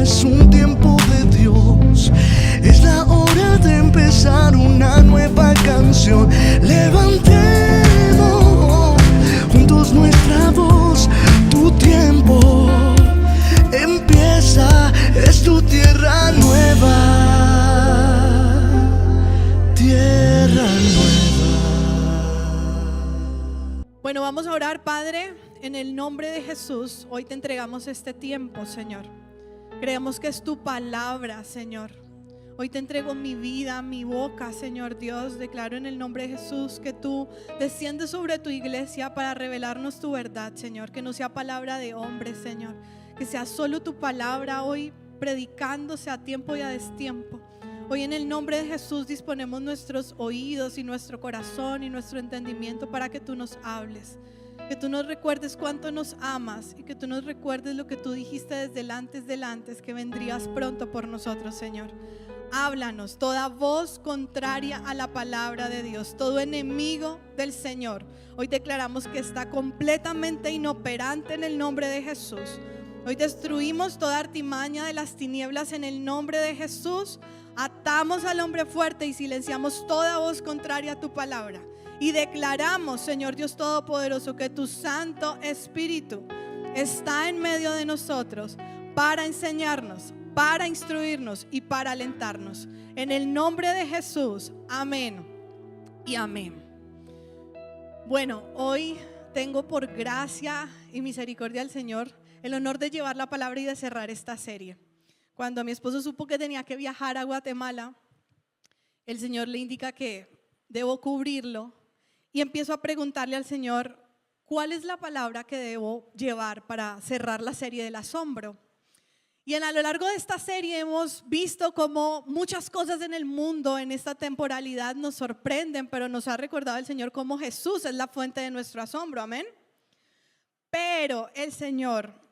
es un tiempo de Dios. Es la hora de empezar una nueva canción. Levantemos juntos nuestra voz. Tu tiempo empieza, es tu tierra nueva, tierra nueva. Bueno, vamos a orar. Padre, en el nombre de Jesús, hoy te entregamos este tiempo, Señor. Creemos que es tu palabra, Señor. Hoy te entrego mi vida, mi boca, Señor Dios. Declaro en el nombre de Jesús que tú desciendes sobre tu iglesia para revelarnos tu verdad, Señor. Que no sea palabra de hombre, Señor. Que sea solo tu palabra hoy predicándose a tiempo y a destiempo. Hoy en el nombre de Jesús disponemos nuestros oídos y nuestro corazón y nuestro entendimiento para que tú nos hables. Que tú nos recuerdes cuánto nos amas y que tú nos recuerdes lo que tú dijiste desde el antes del antes, que vendrías pronto por nosotros, Señor. Háblanos, toda voz contraria a la palabra de Dios, todo enemigo del Señor, hoy declaramos que está completamente inoperante en el nombre de Jesús. Hoy destruimos toda artimaña de las tinieblas en el nombre de Jesús. Atamos al hombre fuerte y silenciamos toda voz contraria a tu palabra. Y declaramos, Señor Dios Todopoderoso, que tu Santo Espíritu está en medio de nosotros para enseñarnos, para instruirnos y para alentarnos. En el nombre de Jesús, amén y amén. Bueno, hoy tengo por gracia y misericordia del Señor el honor de llevar la palabra y de cerrar esta serie. Cuando mi esposo supo que tenía que viajar a Guatemala, el Señor le indica que debo cubrirlo y empiezo a preguntarle al Señor cuál es la palabra que debo llevar para cerrar la serie del asombro. Y a lo largo de esta serie hemos visto cómo muchas cosas en el mundo en esta temporalidad nos sorprenden, pero nos ha recordado el Señor cómo Jesús es la fuente de nuestro asombro, amén. Pero el Señor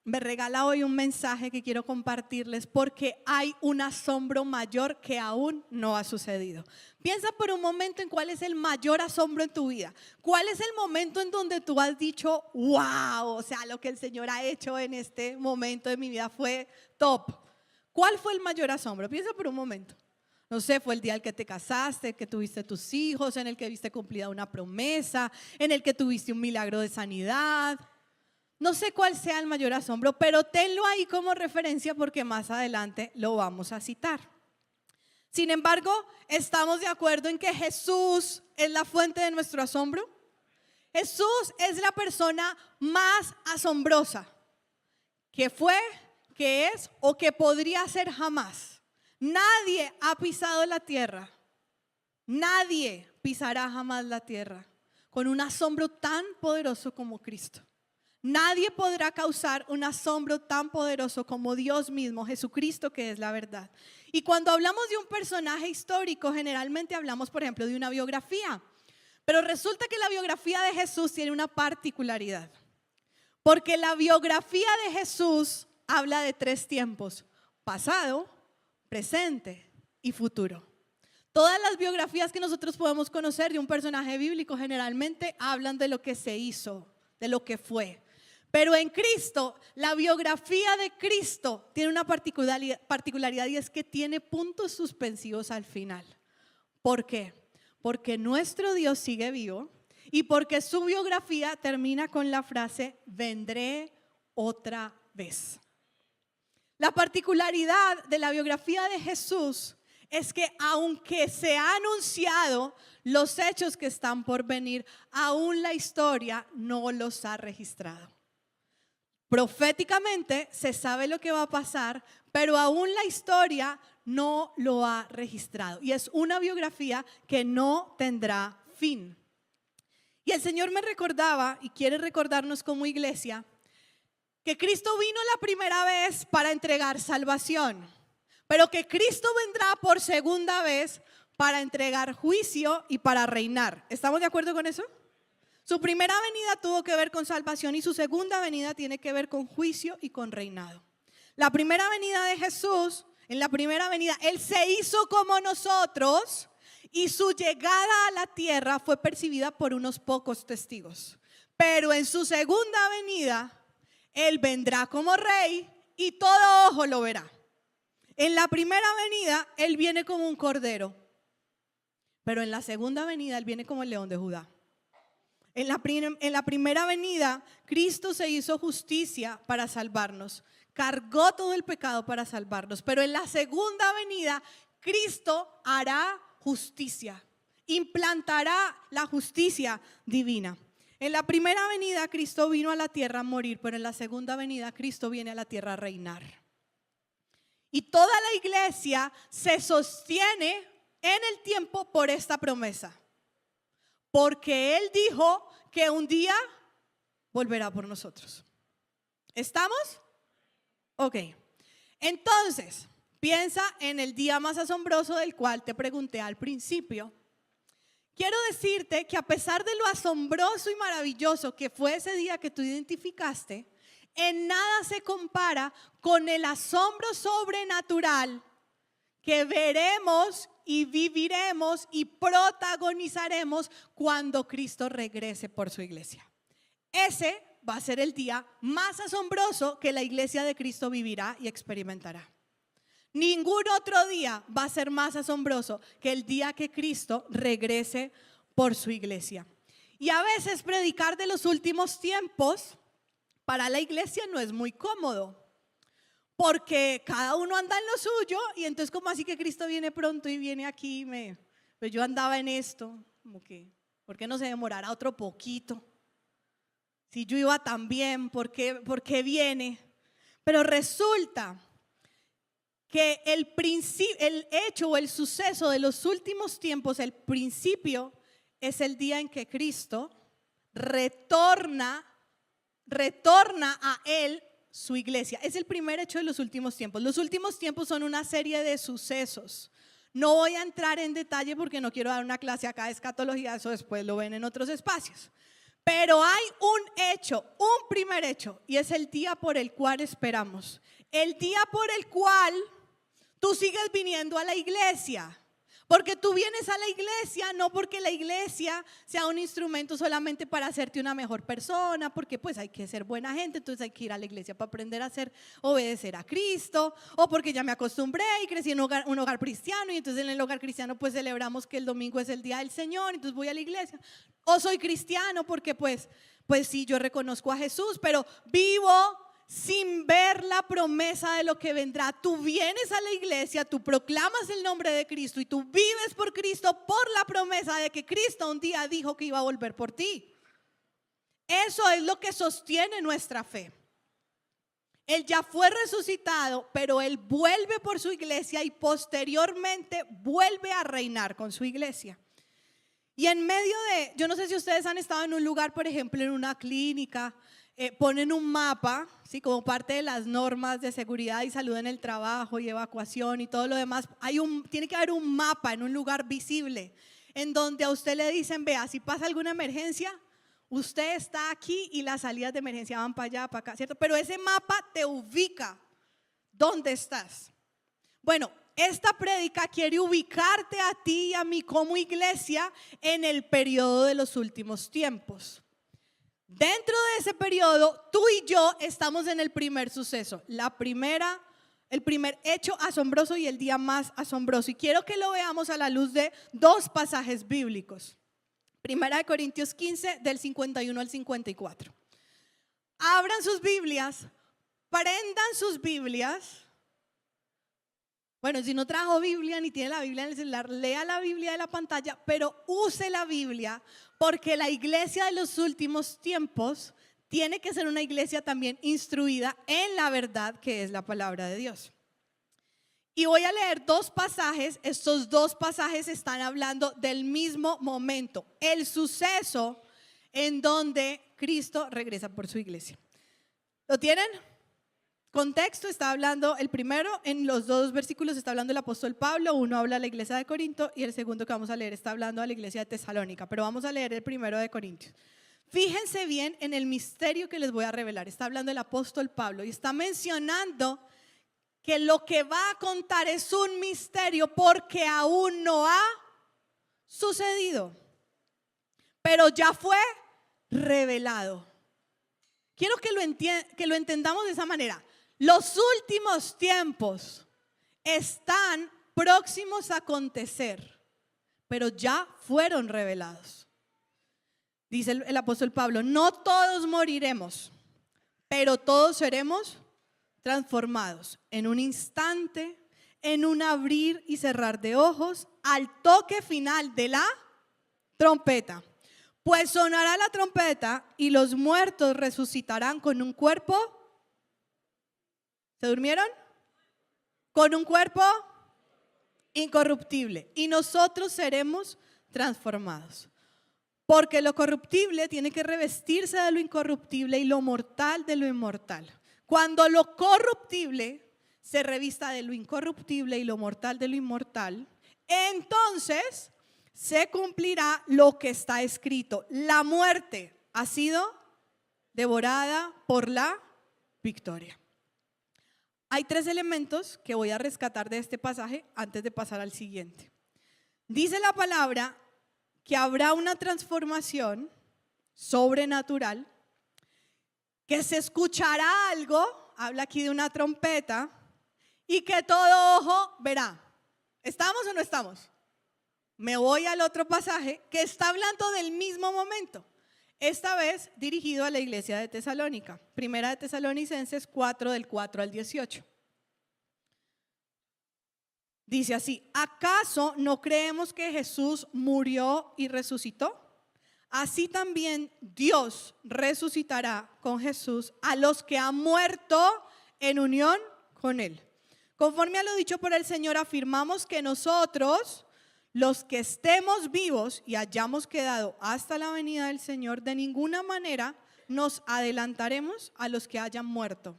me regala hoy un mensaje que quiero compartirles porque hay un asombro mayor que aún no ha sucedido. Piensa por un momento en cuál es el mayor asombro en tu vida. ¿Cuál es el momento en donde tú has dicho, wow, o sea, lo que el Señor ha hecho en este momento de mi vida fue top? ¿Cuál fue el mayor asombro? Piensa por un momento. No sé, fue el día en que te casaste, que tuviste tus hijos, en el que viste cumplida una promesa, en el que tuviste un milagro de sanidad. No sé cuál sea el mayor asombro, pero tenlo ahí como referencia porque más adelante lo vamos a citar. Sin embargo, ¿estamos de acuerdo en que Jesús es la fuente de nuestro asombro? Jesús es la persona más asombrosa que fue, que es o que podría ser jamás. Nadie ha pisado la tierra, nadie pisará jamás la tierra con un asombro tan poderoso como Cristo. Nadie podrá causar un asombro tan poderoso como Dios mismo, Jesucristo, que es la verdad. Y cuando hablamos de un personaje histórico, generalmente hablamos, por ejemplo, de una biografía. Pero resulta que la biografía de Jesús tiene una particularidad. Porque la biografía de Jesús habla de 3 tiempos: pasado, presente y futuro. Todas las biografías que nosotros podemos conocer de un personaje bíblico generalmente hablan de lo que se hizo, de lo que fue. Pero en Cristo, la biografía de Cristo tiene una particularidad y es que tiene puntos suspensivos al final. ¿Por qué? Porque nuestro Dios sigue vivo y porque su biografía termina con la frase: vendré otra vez. La particularidad de la biografía de Jesús es que aunque se ha anunciado los hechos que están por venir, aún la historia no los ha registrado. Proféticamente se sabe lo que va a pasar, pero aún la historia no lo ha registrado. Y es una biografía que no tendrá fin. Y el Señor me recordaba y quiere recordarnos como iglesia que Cristo vino la primera vez para entregar salvación, pero que Cristo vendrá por segunda vez para entregar juicio y para reinar. ¿Estamos de acuerdo con eso? Su primera venida tuvo que ver con salvación y su segunda venida tiene que ver con juicio y con reinado. La primera venida de Jesús, en la primera venida, Él se hizo como nosotros y su llegada a la tierra fue percibida por unos pocos testigos. Pero en su segunda venida, Él vendrá como rey y todo ojo lo verá. En la primera venida, Él viene como un cordero, pero en la segunda venida, Él viene como el león de Judá. En la primera venida, Cristo se hizo justicia para salvarnos, cargó todo el pecado para salvarnos, pero en la segunda venida, Cristo hará justicia, implantará la justicia divina. En la primera venida, Cristo vino a la tierra a morir, pero en la segunda venida, Cristo viene a la tierra a reinar. Y toda la iglesia se sostiene en el tiempo por esta promesa, porque Él dijo que un día volverá por nosotros. ¿Estamos? Ok. Entonces, piensa en el día más asombroso del cual te pregunté al principio. Quiero decirte que a pesar de lo asombroso y maravilloso que fue ese día que tú identificaste, en nada se compara con el asombro sobrenatural que veremos y viviremos y protagonizaremos cuando Cristo regrese por su iglesia. Ese va a ser el día más asombroso que la iglesia de Cristo vivirá y experimentará. Ningún otro día va a ser más asombroso que el día que Cristo regrese por su iglesia. Y a veces predicar de los últimos tiempos para la iglesia no es muy cómodo, porque cada uno anda en lo suyo y entonces como así que Cristo viene pronto y viene aquí, pues yo andaba en esto, como que, ¿por qué no se demorará otro poquito? Si yo iba tan bien, ¿por qué viene? Pero resulta que el hecho o el suceso de los últimos tiempos, el principio, es el día en que Cristo retorna a Él su iglesia. Es el primer hecho de los últimos tiempos. Los últimos tiempos son una serie de sucesos. No voy a entrar en detalle porque no quiero dar una clase acá de escatología, eso después lo ven en otros espacios. Pero hay un primer hecho, y es el día por el cual esperamos. El día por el cual tú sigues viniendo a la iglesia. Porque tú vienes a la iglesia no porque la iglesia sea un instrumento solamente para hacerte una mejor persona, porque pues hay que ser buena gente, entonces hay que ir a la iglesia para aprender a obedecer a Cristo, o porque ya me acostumbré y crecí en un hogar cristiano y entonces en el hogar cristiano pues celebramos que el domingo es el día del Señor, entonces voy a la iglesia. O soy cristiano porque pues sí, yo reconozco a Jesús, pero vivo sin ver la promesa de lo que vendrá. Tú vienes a la iglesia, tú proclamas el nombre de Cristo y tú vives por Cristo por la promesa de que Cristo un día dijo que iba a volver por ti. Eso es lo que sostiene nuestra fe. Él ya fue resucitado, pero Él vuelve por su iglesia y posteriormente vuelve a reinar con su iglesia. Y en medio yo no sé si ustedes han estado en un lugar, por ejemplo, en una clínica, ponen un mapa, ¿sí? Como parte de las normas de seguridad y salud en el trabajo y evacuación y todo lo demás. Tiene que haber un mapa en un lugar visible en donde a usted le dicen, vea, si pasa alguna emergencia, usted está aquí y las salidas de emergencia van para allá, para acá, ¿cierto? Pero ese mapa te ubica dónde estás. Bueno, esta prédica quiere ubicarte a ti y a mí como iglesia en el periodo de los últimos tiempos. Dentro de ese periodo, tú y yo estamos en el primer suceso, el primer hecho asombroso y el día más asombroso. Y quiero que lo veamos a la luz de dos pasajes bíblicos. Primera de Corintios 15, del 51 al 54. Abran sus Biblias, prendan sus Biblias. Bueno, si no trajo Biblia ni tiene la Biblia en el celular, lea la Biblia de la pantalla, pero use la Biblia porque la iglesia de los últimos tiempos tiene que ser una iglesia también instruida en la verdad que es la palabra de Dios. Y voy a leer dos pasajes, estos dos pasajes están hablando del mismo momento, el suceso en donde Cristo regresa por su iglesia. ¿Lo tienen? Contexto, está hablando el primero, en los dos versículos está hablando el apóstol Pablo, uno habla a la iglesia de Corinto y el segundo que vamos a leer está hablando a la iglesia de Tesalónica, pero vamos a leer el primero de Corintios. Fíjense bien en el misterio que les voy a revelar, está hablando el apóstol Pablo y está mencionando que lo que va a contar es un misterio porque aún no ha sucedido, pero ya fue revelado. Quiero que lo entendamos de esa manera. Los últimos tiempos están próximos a acontecer, pero ya fueron revelados. Dice el apóstol Pablo, no todos moriremos, pero todos seremos transformados en un instante, en un abrir y cerrar de ojos, al toque final de la trompeta. Pues sonará la trompeta y los muertos resucitarán con un cuerpo. ¿Se durmieron? Con un cuerpo incorruptible. Y nosotros seremos transformados. Porque lo corruptible tiene que revestirse de lo incorruptible y lo mortal de lo inmortal. Cuando lo corruptible se revista de lo incorruptible y lo mortal de lo inmortal, entonces se cumplirá lo que está escrito. La muerte ha sido devorada por la victoria. Hay 3 elementos que voy a rescatar de este pasaje antes de pasar al siguiente. Dice la palabra que habrá una transformación sobrenatural, que se escuchará algo, habla aquí de una trompeta, y que todo ojo verá. ¿Estamos o no estamos? Me voy al otro pasaje que está hablando del mismo momento, esta vez dirigido a la iglesia de Tesalónica. Primera de Tesalonicenses 4, del 4 al 18. Dice así: ¿acaso no creemos que Jesús murió y resucitó? Así también Dios resucitará con Jesús a los que han muerto en unión con Él. Conforme a lo dicho por el Señor, afirmamos que nosotros, los que estemos vivos y hayamos quedado hasta la venida del Señor, de ninguna manera nos adelantaremos a los que hayan muerto.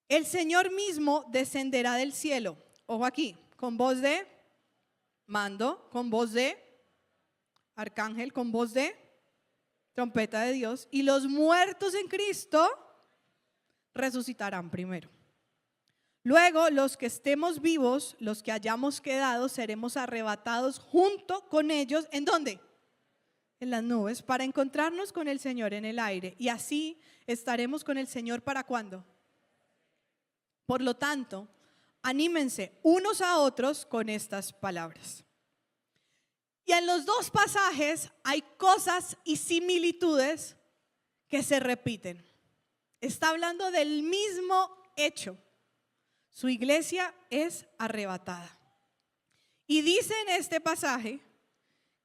El Señor mismo descenderá del cielo, ojo aquí, con voz de mando, con voz de arcángel, con voz de trompeta de Dios, y los muertos en Cristo resucitarán primero. Luego, los que estemos vivos, los que hayamos quedado, seremos arrebatados junto con ellos. ¿En dónde? En las nubes, para encontrarnos con el Señor en el aire. Y así estaremos con el Señor, ¿para cuándo? Por lo tanto, anímense unos a otros con estas palabras. Y en los 2 pasajes hay cosas y similitudes que se repiten. Está hablando del mismo hecho. Su iglesia es arrebatada. Y dice en este pasaje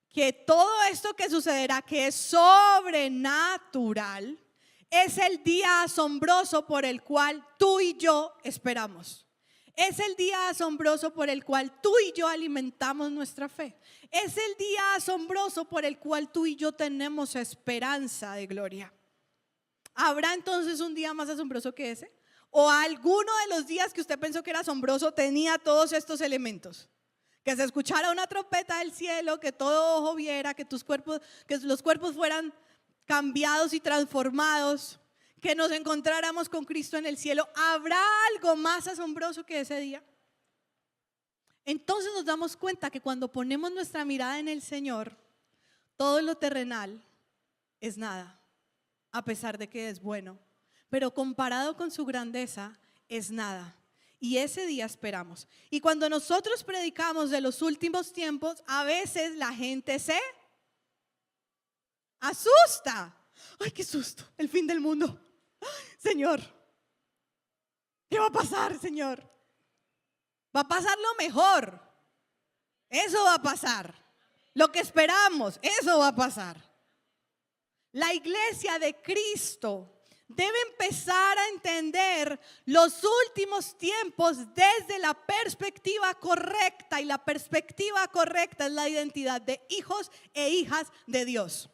que todo esto que sucederá, que es sobrenatural, es el día asombroso por el cual tú y yo esperamos. Es el día asombroso por el cual tú y yo alimentamos nuestra fe. Es el día asombroso por el cual tú y yo tenemos esperanza de gloria. ¿Habrá entonces un día más asombroso que ese? ¿O alguno de los días que usted pensó que era asombroso tenía todos estos elementos? Que se escuchara una trompeta del cielo, que todo ojo viera, que los cuerpos fueran cambiados y transformados, que nos encontráramos con Cristo en el cielo. ¿Habrá algo más asombroso que ese día? Entonces nos damos cuenta que cuando ponemos nuestra mirada en el Señor, todo lo terrenal es nada, a pesar de que es bueno. Pero comparado con su grandeza es nada. Y ese día esperamos. Y cuando nosotros predicamos de los últimos tiempos, a veces la gente se asusta. ¡Ay, qué susto! El fin del mundo. Señor, ¿qué va a pasar, Señor? Va a pasar lo mejor. Eso va a pasar. Lo que esperamos, eso va a pasar. La iglesia de Cristo debe empezar a entender los últimos tiempos desde la perspectiva correcta, y la perspectiva correcta es la identidad de hijos e hijas de Dios.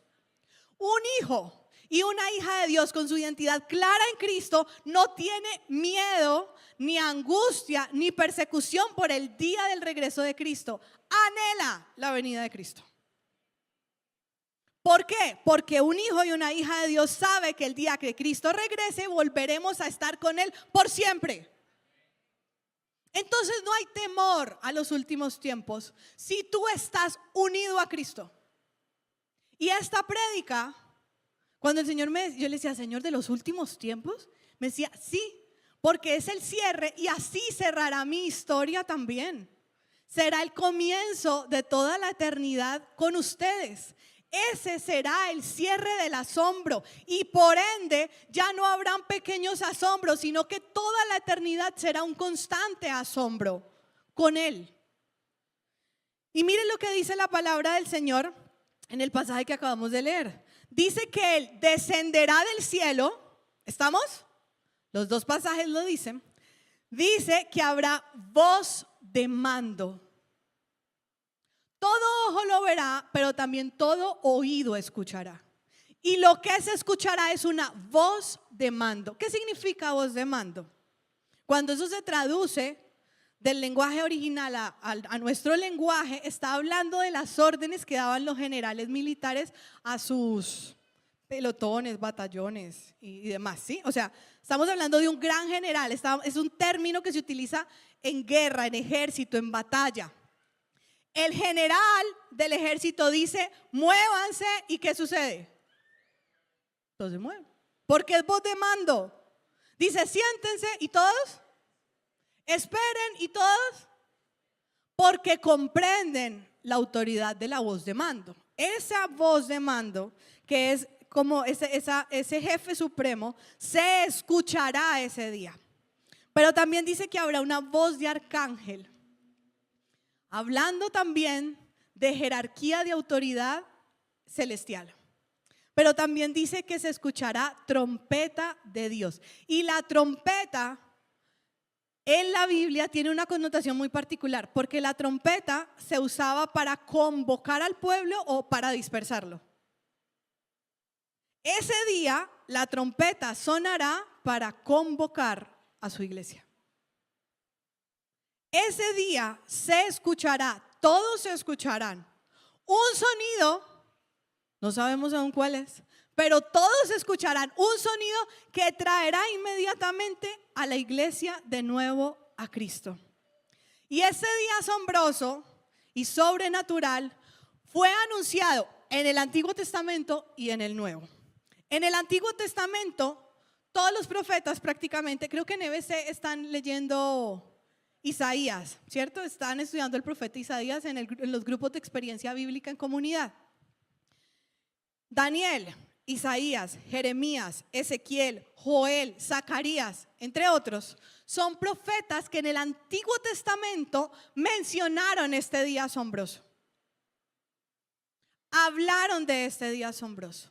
Un hijo y una hija de Dios con su identidad clara en Cristo no tiene miedo, ni angustia, ni persecución por el día del regreso de Cristo. Anhela la venida de Cristo. ¿Por qué? Porque un hijo y una hija de Dios sabe que el día que Cristo regrese volveremos a estar con Él por siempre. Entonces no hay temor a los últimos tiempos si tú estás unido a Cristo. Y esta prédica, cuando el Señor yo le decía: Señor, ¿de los últimos tiempos? Me decía: sí, porque es el cierre y así cerrará mi historia también. Será el comienzo de toda la eternidad con ustedes. Ese será el cierre del asombro y por ende ya no habrán pequeños asombros, sino que toda la eternidad será un constante asombro con Él. Y miren lo que dice la palabra del Señor en el pasaje que acabamos de leer. Dice que Él descenderá del cielo. ¿Estamos? Los dos pasajes lo dicen. Dice que habrá voz de mando. Todo ojo lo verá, pero también todo oído escuchará. Y lo que se escuchará es una voz de mando. ¿Qué significa voz de mando? Cuando eso se traduce del lenguaje original a nuestro lenguaje, está hablando de las órdenes que daban los generales militares a sus pelotones, batallones y demás, ¿sí? O sea, estamos hablando de un gran general. Es un término que se utiliza en guerra, en ejército, en batalla. El general del ejército dice, muévanse, ¿y qué sucede? Entonces mueven, porque es voz de mando. Dice, siéntense, ¿y todos? Esperen, ¿y todos? Porque comprenden la autoridad de la voz de mando. Esa voz de mando, que es como ese jefe supremo, se escuchará ese día. Pero también dice que habrá una voz de arcángel, hablando también de jerarquía de autoridad celestial. Pero también dice que se escuchará trompeta de Dios. Y la trompeta en la Biblia tiene una connotación muy particular, porque la trompeta se usaba para convocar al pueblo o para dispersarlo. Ese día la trompeta sonará para convocar a su iglesia. Ese día se escuchará, todos se escucharán un sonido, no sabemos aún cuál es, pero todos escucharán un sonido que traerá inmediatamente a la iglesia de nuevo a Cristo. Y ese día asombroso y sobrenatural fue anunciado en el Antiguo Testamento y en el Nuevo. En el Antiguo Testamento, todos los profetas prácticamente, creo que en EBC están leyendo Isaías, ¿cierto? Están estudiando el profeta Isaías en los grupos de experiencia bíblica en comunidad. Daniel, Isaías, Jeremías, Ezequiel, Joel, Zacarías, entre otros, son profetas que en el Antiguo Testamento mencionaron este día asombroso. Hablaron de este día asombroso.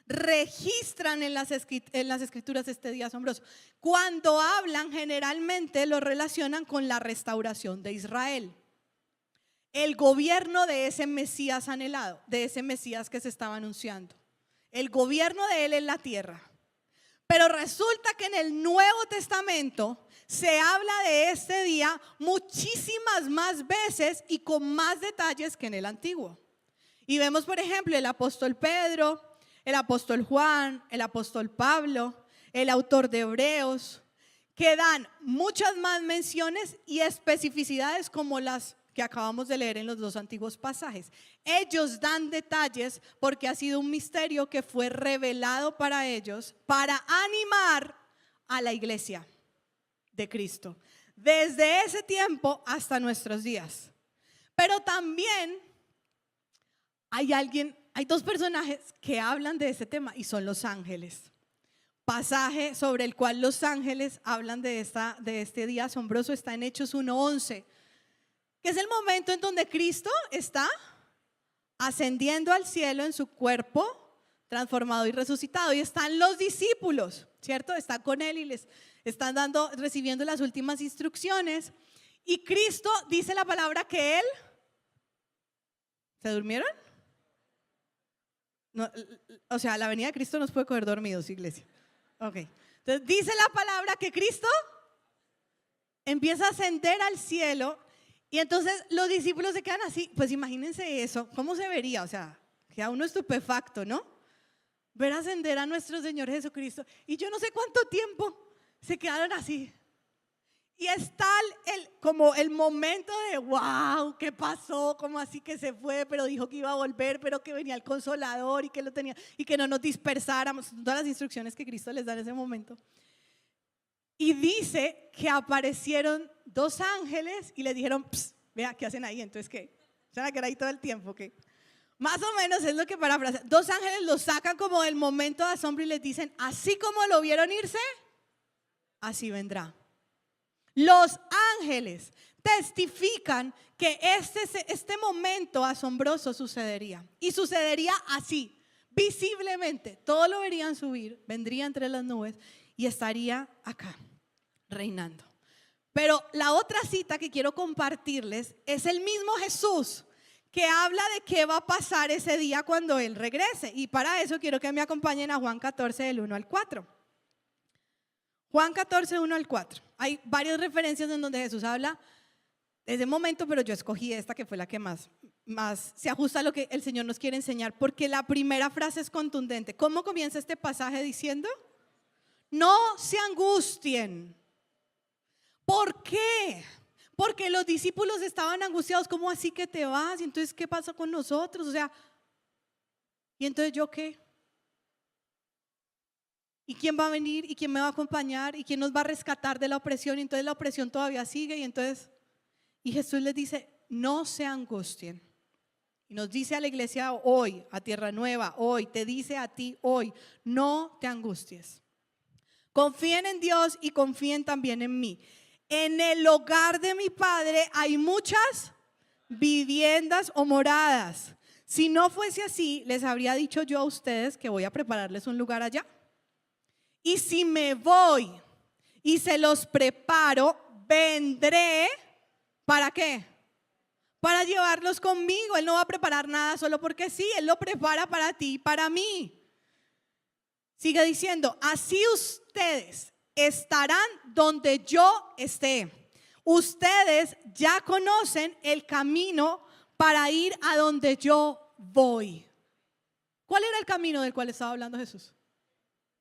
Registran en las escrituras este día asombroso. Cuando hablan, generalmente lo relacionan con la restauración de Israel, el gobierno de ese Mesías anhelado, de ese Mesías que se estaba anunciando, el gobierno de él en la tierra. Pero resulta que en el Nuevo Testamento se habla de este día muchísimas más veces y con más detalles que en el Antiguo. Y vemos, por ejemplo, el apóstol Pedro, el apóstol Juan, el apóstol Pablo, el autor de Hebreos, que dan muchas más menciones y especificidades como las que acabamos de leer en los dos antiguos pasajes. Ellos dan detalles porque ha sido un misterio que fue revelado para ellos para animar a la iglesia de Cristo desde ese tiempo hasta nuestros días. Pero también hay dos personajes que hablan de ese tema y son los ángeles. Pasaje sobre el cual los ángeles hablan de este día asombroso está en Hechos 1:11, que es el momento en donde Cristo está ascendiendo al cielo en su cuerpo transformado y resucitado, y están los discípulos, ¿cierto? Están con él y les están recibiendo las últimas instrucciones, y Cristo dice la palabra que él, ¿se durmieron? No, o sea, la venida de Cristo nos puede coger dormidos, iglesia. Ok, entonces dice la palabra que Cristo empieza a ascender al cielo. Y entonces los discípulos se quedan así. Pues imagínense eso, ¿cómo se vería? O sea, queda uno estupefacto, ¿no? Ver ascender a nuestro Señor Jesucristo. Y yo no sé cuánto tiempo se quedaron así. Y está como el momento de wow, ¿qué pasó? ¿Cómo así que se fue? Pero dijo que iba a volver, pero que venía el Consolador y que lo tenía, y que no nos dispersáramos. Todas las instrucciones que Cristo les da en ese momento. Y dice que aparecieron dos ángeles y le dijeron, vea, ¿qué hacen ahí? Entonces, ¿qué? ¿Se van a quedar ahí todo el tiempo? ¿Qué? Más o menos es lo que parafrasean. Dos ángeles los sacan como del momento de asombro y les dicen, así como lo vieron irse, así vendrá. Los ángeles testifican que este momento asombroso sucedería. Y sucedería así, visiblemente. Todos lo verían subir, vendría entre las nubes y estaría acá, reinando. Pero la otra cita que quiero compartirles es el mismo Jesús que habla de qué va a pasar ese día cuando Él regrese. Y para eso quiero que me acompañen a Juan 14, del 1 al 4. Juan 14, 1 al 4. Hay varias referencias en donde Jesús habla de ese momento, pero yo escogí esta que fue la que más se ajusta a lo que el Señor nos quiere enseñar, porque la primera frase es contundente. ¿Cómo comienza este pasaje diciendo? No se angustien. ¿Por qué? Porque los discípulos estaban angustiados. ¿Cómo así que te vas? Y entonces, ¿qué pasa con nosotros? O sea, ¿y entonces yo qué? ¿Y quién va a venir? ¿Y quién me va a acompañar? ¿Y quién nos va a rescatar de la opresión? Y entonces la opresión todavía sigue. Y Jesús les dice, no se angustien. Y nos dice a la iglesia hoy, a Tierra Nueva, hoy, te dice a ti hoy, no te angusties. Confíen en Dios y confíen también en mí. En el hogar de mi Padre hay muchas viviendas o moradas. Si no fuese así, les habría dicho yo a ustedes que voy a prepararles un lugar allá. Y si me voy y se los preparo, vendré, ¿para qué? Para llevarlos conmigo. Él no va a preparar nada solo porque sí, Él lo prepara para ti y para mí. Sigue diciendo, así ustedes estarán donde yo esté. Ustedes ya conocen el camino para ir a donde yo voy. ¿Cuál era el camino del cual estaba hablando Jesús?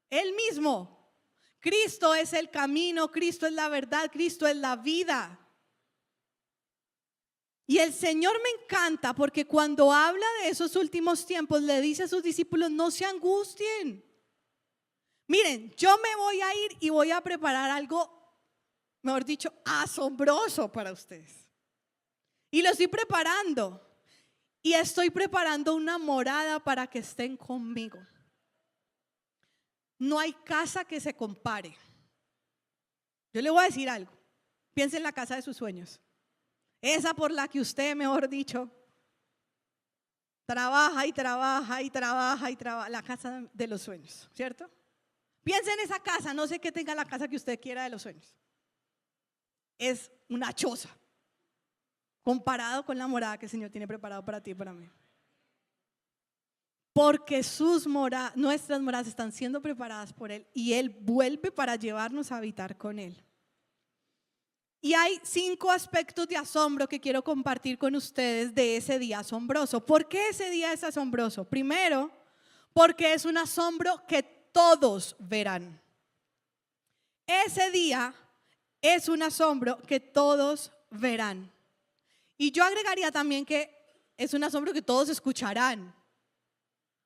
Él mismo. Cristo es el camino, Cristo es la verdad, Cristo es la vida. Y el Señor me encanta porque cuando habla de esos últimos tiempos le dice a sus discípulos, no se angustien. Miren, yo me voy a ir y voy a preparar algo, mejor dicho, asombroso para ustedes. Y lo estoy preparando. Y estoy preparando una morada para que estén conmigo. No hay casa que se compare. Yo le voy a decir algo. Piense en la casa de sus sueños. Esa por la que usted, mejor dicho, trabaja y trabaja y trabaja y trabaja. La casa de los sueños, ¿cierto? Piense en esa casa, no sé qué tenga la casa que usted quiera de los sueños. Es una choza comparado con la morada que el Señor tiene preparado para ti y para mí. Porque nuestras moradas están siendo preparadas por Él y Él vuelve para llevarnos a habitar con Él. Y hay 5 aspectos de asombro que quiero compartir con ustedes de ese día asombroso. ¿Por qué ese día es asombroso? Primero, porque es un asombro que todos verán. Ese día es un asombro que todos verán. Y yo agregaría también que es un asombro que todos escucharán,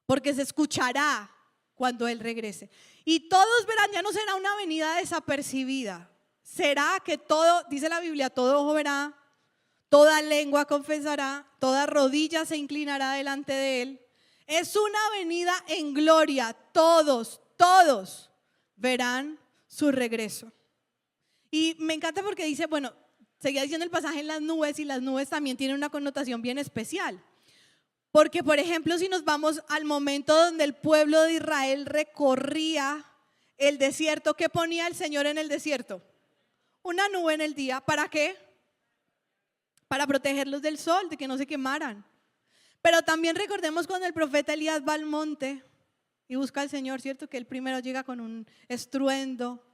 porque se escuchará cuando Él regrese. Y todos verán, ya no será una venida desapercibida. Será que todo, dice la Biblia, todo ojo verá, toda lengua confesará, toda rodilla se inclinará delante de Él. Es una venida en gloria. Todos verán su regreso. Y me encanta porque dice, bueno, seguía diciendo el pasaje en las nubes, y las nubes también tienen una connotación bien especial. Porque, por ejemplo, si nos vamos al momento donde el pueblo de Israel recorría el desierto, ¿qué ponía el Señor en el desierto? Una nube en el día. ¿Para qué? Para protegerlos del sol, de que no se quemaran. Pero también recordemos cuando el profeta Elías va al monte y busca al Señor, ¿cierto? Que él primero llega con un estruendo,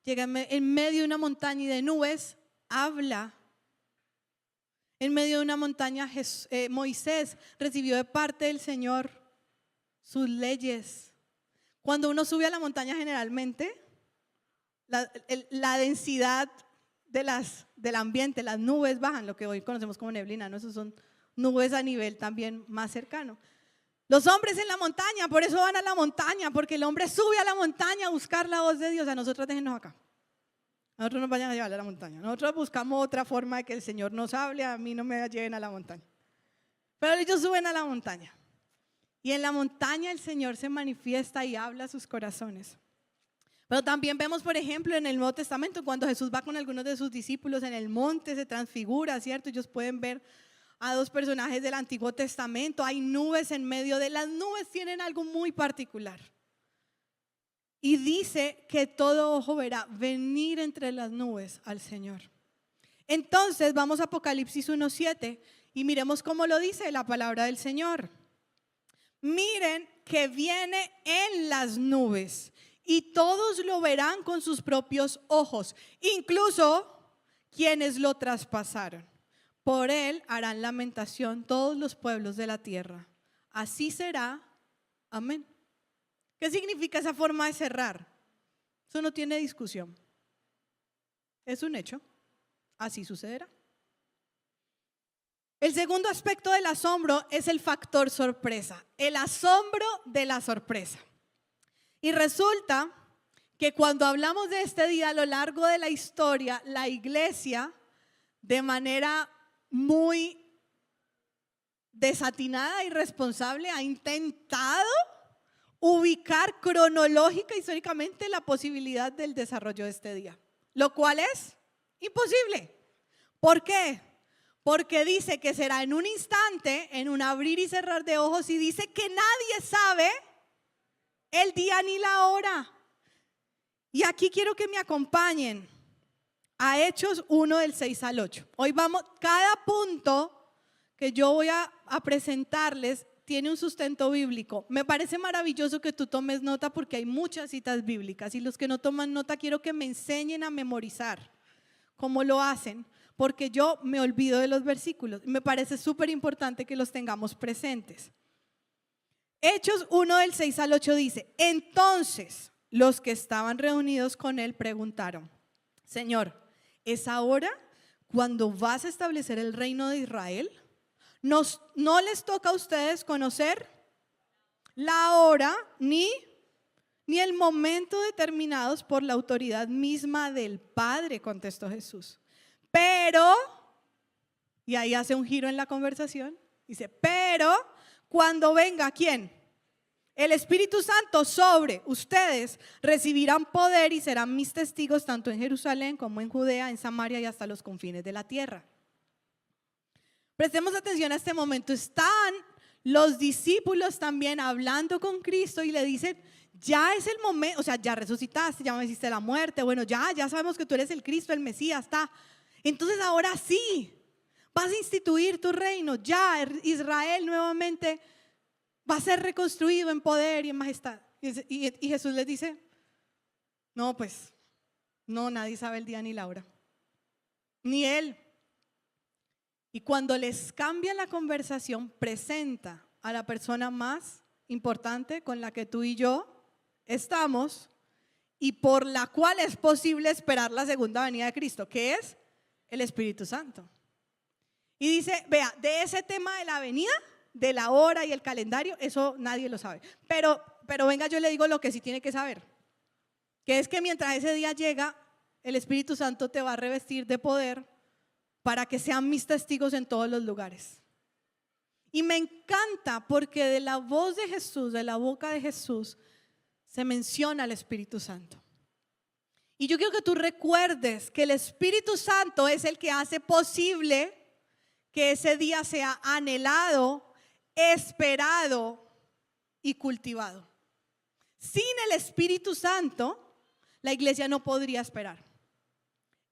llega en medio de una montaña y de nubes, habla. En medio de una montaña Moisés recibió de parte del Señor sus leyes. Cuando uno sube a la montaña generalmente, la densidad del ambiente, las nubes bajan, lo que hoy conocemos como neblina, ¿no? Esos son nubes a nivel también más cercano. Los hombres en la montaña, por eso van a la montaña, porque el hombre sube a la montaña a buscar la voz de Dios. A nosotros déjenos acá. Nosotros nos vayan a llevar a la montaña. Nosotros buscamos otra forma de que el Señor nos hable, a mí no me lleven a la montaña. Pero ellos suben a la montaña. Y en la montaña el Señor se manifiesta y habla a sus corazones. Pero también vemos, por ejemplo, en el Nuevo Testamento, cuando Jesús va con algunos de sus discípulos en el monte, se transfigura, ¿cierto? Ellos pueden ver a dos personajes del Antiguo Testamento. Hay nubes en medio de las nubes, tienen algo muy particular. Y dice que todo ojo verá venir entre las nubes al Señor. Entonces vamos a Apocalipsis 1:7 y miremos cómo lo dice la palabra del Señor. Miren que viene en las nubes y todos lo verán con sus propios ojos, incluso quienes lo traspasaron. Por él harán lamentación todos los pueblos de la tierra. Así será. Amén. ¿Qué significa esa forma de cerrar? Eso no tiene discusión. Es un hecho. Así sucederá. El segundo aspecto del asombro es el factor sorpresa. El asombro de la sorpresa. Y resulta que cuando hablamos de este día a lo largo de la historia, la iglesia de manera muy desatinada y irresponsable ha intentado ubicar cronológica y históricamente la posibilidad del desarrollo de este día, lo cual es imposible. ¿Por qué? Porque dice que será en un instante, en un abrir y cerrar de ojos, y dice que nadie sabe el día ni la hora. Y aquí quiero que me acompañen a Hechos 1 del 6 al 8. Hoy vamos, cada punto que yo voy a presentarles tiene un sustento bíblico. Me parece maravilloso que tú tomes nota porque hay muchas citas bíblicas y los que no toman nota quiero que me enseñen a memorizar cómo lo hacen, porque yo me olvido de los versículos. Me parece súper importante que los tengamos presentes. Hechos 1 del 6 al 8 dice: entonces los que estaban reunidos con él preguntaron: Señor, ¿es ahora cuando vas a establecer el reino de Israel? ¿No les toca a ustedes conocer la hora ni el momento determinados por la autoridad misma del Padre? Contestó Jesús. Pero, y ahí hace un giro en la conversación, dice: pero cuando venga, ¿quién? El Espíritu Santo sobre ustedes, recibirán poder y serán mis testigos tanto en Jerusalén como en Judea, en Samaria y hasta los confines de la tierra. Prestemos atención a este momento. Están los discípulos también hablando con Cristo y le dicen: ya es el momento, o sea, ya resucitaste, ya me hiciste la muerte, bueno, ya sabemos que tú eres el Cristo, el Mesías, está. Entonces ahora sí, vas a instituir tu reino, ya Israel nuevamente va a ser reconstruido en poder y en majestad. Y Jesús les dice: no, pues, no, nadie sabe el día ni la hora, ni él. Y cuando les cambia la conversación, presenta a la persona más importante con la que tú y yo estamos y por la cual es posible esperar la segunda venida de Cristo, que es el Espíritu Santo. Y dice: vea, de ese tema de la venida, de la hora y el calendario, eso nadie lo sabe. Pero venga, yo le digo lo que sí tiene que saber, que es que mientras ese día llega, el Espíritu Santo te va a revestir de poder para que sean mis testigos en todos los lugares. Y me encanta porque de la voz de Jesús, de la boca de Jesús, se menciona al Espíritu Santo. Y yo quiero que tú recuerdes que el Espíritu Santo es el que hace posible que ese día sea anhelado, esperado y cultivado. Sin el Espíritu Santo, la iglesia no podría esperar.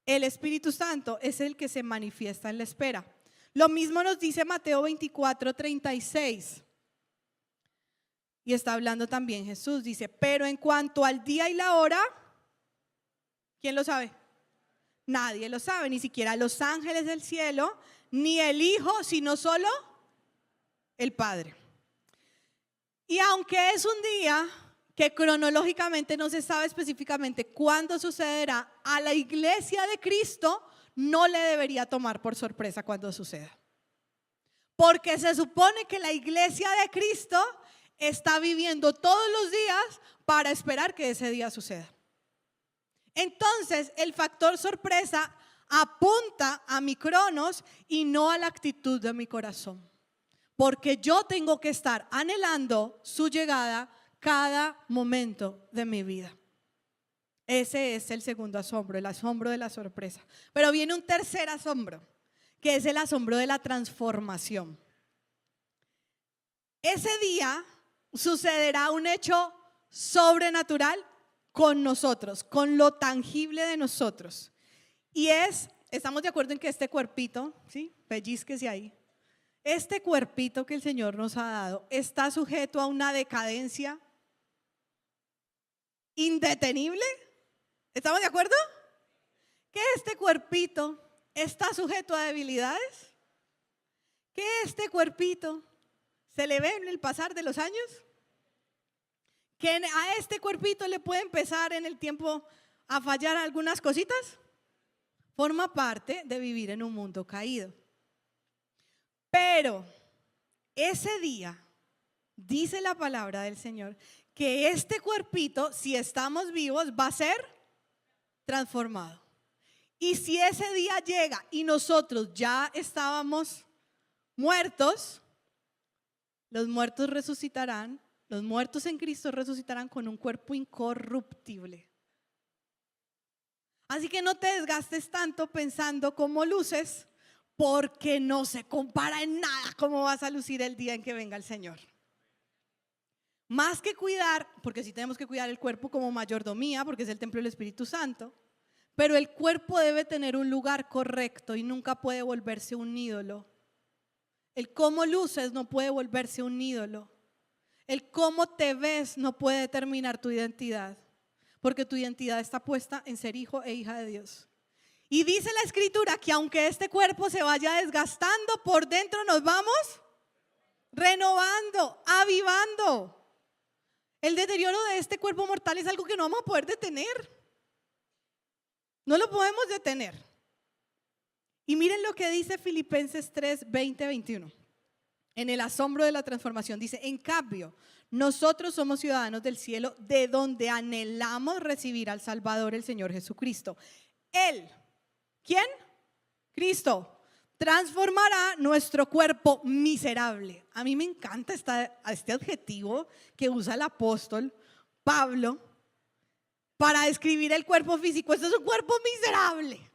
El Espíritu Santo es el que se manifiesta en la espera. Lo mismo nos dice Mateo 24:36. Y está hablando también Jesús, dice: pero en cuanto al día y la hora, ¿quién lo sabe? Nadie lo sabe, ni siquiera los ángeles del cielo, ni el Hijo, sino solo el Padre. Y aunque es un día que cronológicamente no se sabe específicamente cuándo sucederá, a la iglesia de Cristo no le debería tomar por sorpresa cuando suceda. Porque se supone que la iglesia de Cristo está viviendo todos los días para esperar que ese día suceda. Entonces, el factor sorpresa apunta a mi cronos y no a la actitud de mi corazón. Porque yo tengo que estar anhelando su llegada cada momento de mi vida. Ese es el segundo asombro, el asombro de la sorpresa. Pero viene un tercer asombro, que es el asombro de la transformación. Ese día sucederá un hecho sobrenatural con nosotros, con lo tangible de nosotros. Y estamos de acuerdo en que este cuerpito, ¿sí? Pellizquese ahí. Este cuerpito que el Señor nos ha dado está sujeto a una decadencia indetenible. ¿Estamos de acuerdo? Que este cuerpito está sujeto a debilidades. Que este cuerpito se le ve en el pasar de los años. Que a este cuerpito le puede empezar en el tiempo a fallar algunas cositas. Forma parte de vivir en un mundo caído. Pero ese día, dice la palabra del Señor, que este cuerpito, si estamos vivos, va a ser transformado. Y si ese día llega y nosotros ya estábamos muertos, los muertos resucitarán, los muertos en Cristo resucitarán con un cuerpo incorruptible. Así que no te desgastes tanto pensando cómo luces, porque no se compara en nada cómo vas a lucir el día en que venga el Señor. Más que cuidar, porque sí tenemos que cuidar el cuerpo como mayordomía, porque es el templo del Espíritu Santo, pero el cuerpo debe tener un lugar correcto y nunca puede volverse un ídolo. El cómo luces no puede volverse un ídolo. El cómo te ves no puede determinar tu identidad, porque tu identidad está puesta en ser hijo e hija de Dios. Y dice la Escritura que aunque este cuerpo se vaya desgastando, por dentro nos vamos renovando, avivando. El deterioro de este cuerpo mortal es algo que no vamos a poder detener. No lo podemos detener. Y miren lo que dice Filipenses 3, 20, 21. En el asombro de la transformación dice: en cambio, nosotros somos ciudadanos del cielo, de donde anhelamos recibir al Salvador, el Señor Jesucristo. Él, ¿quién? Cristo. Transformará nuestro cuerpo miserable. A mí me encanta este adjetivo que usa el apóstol Pablo para describir el cuerpo físico. Esto es un cuerpo miserable.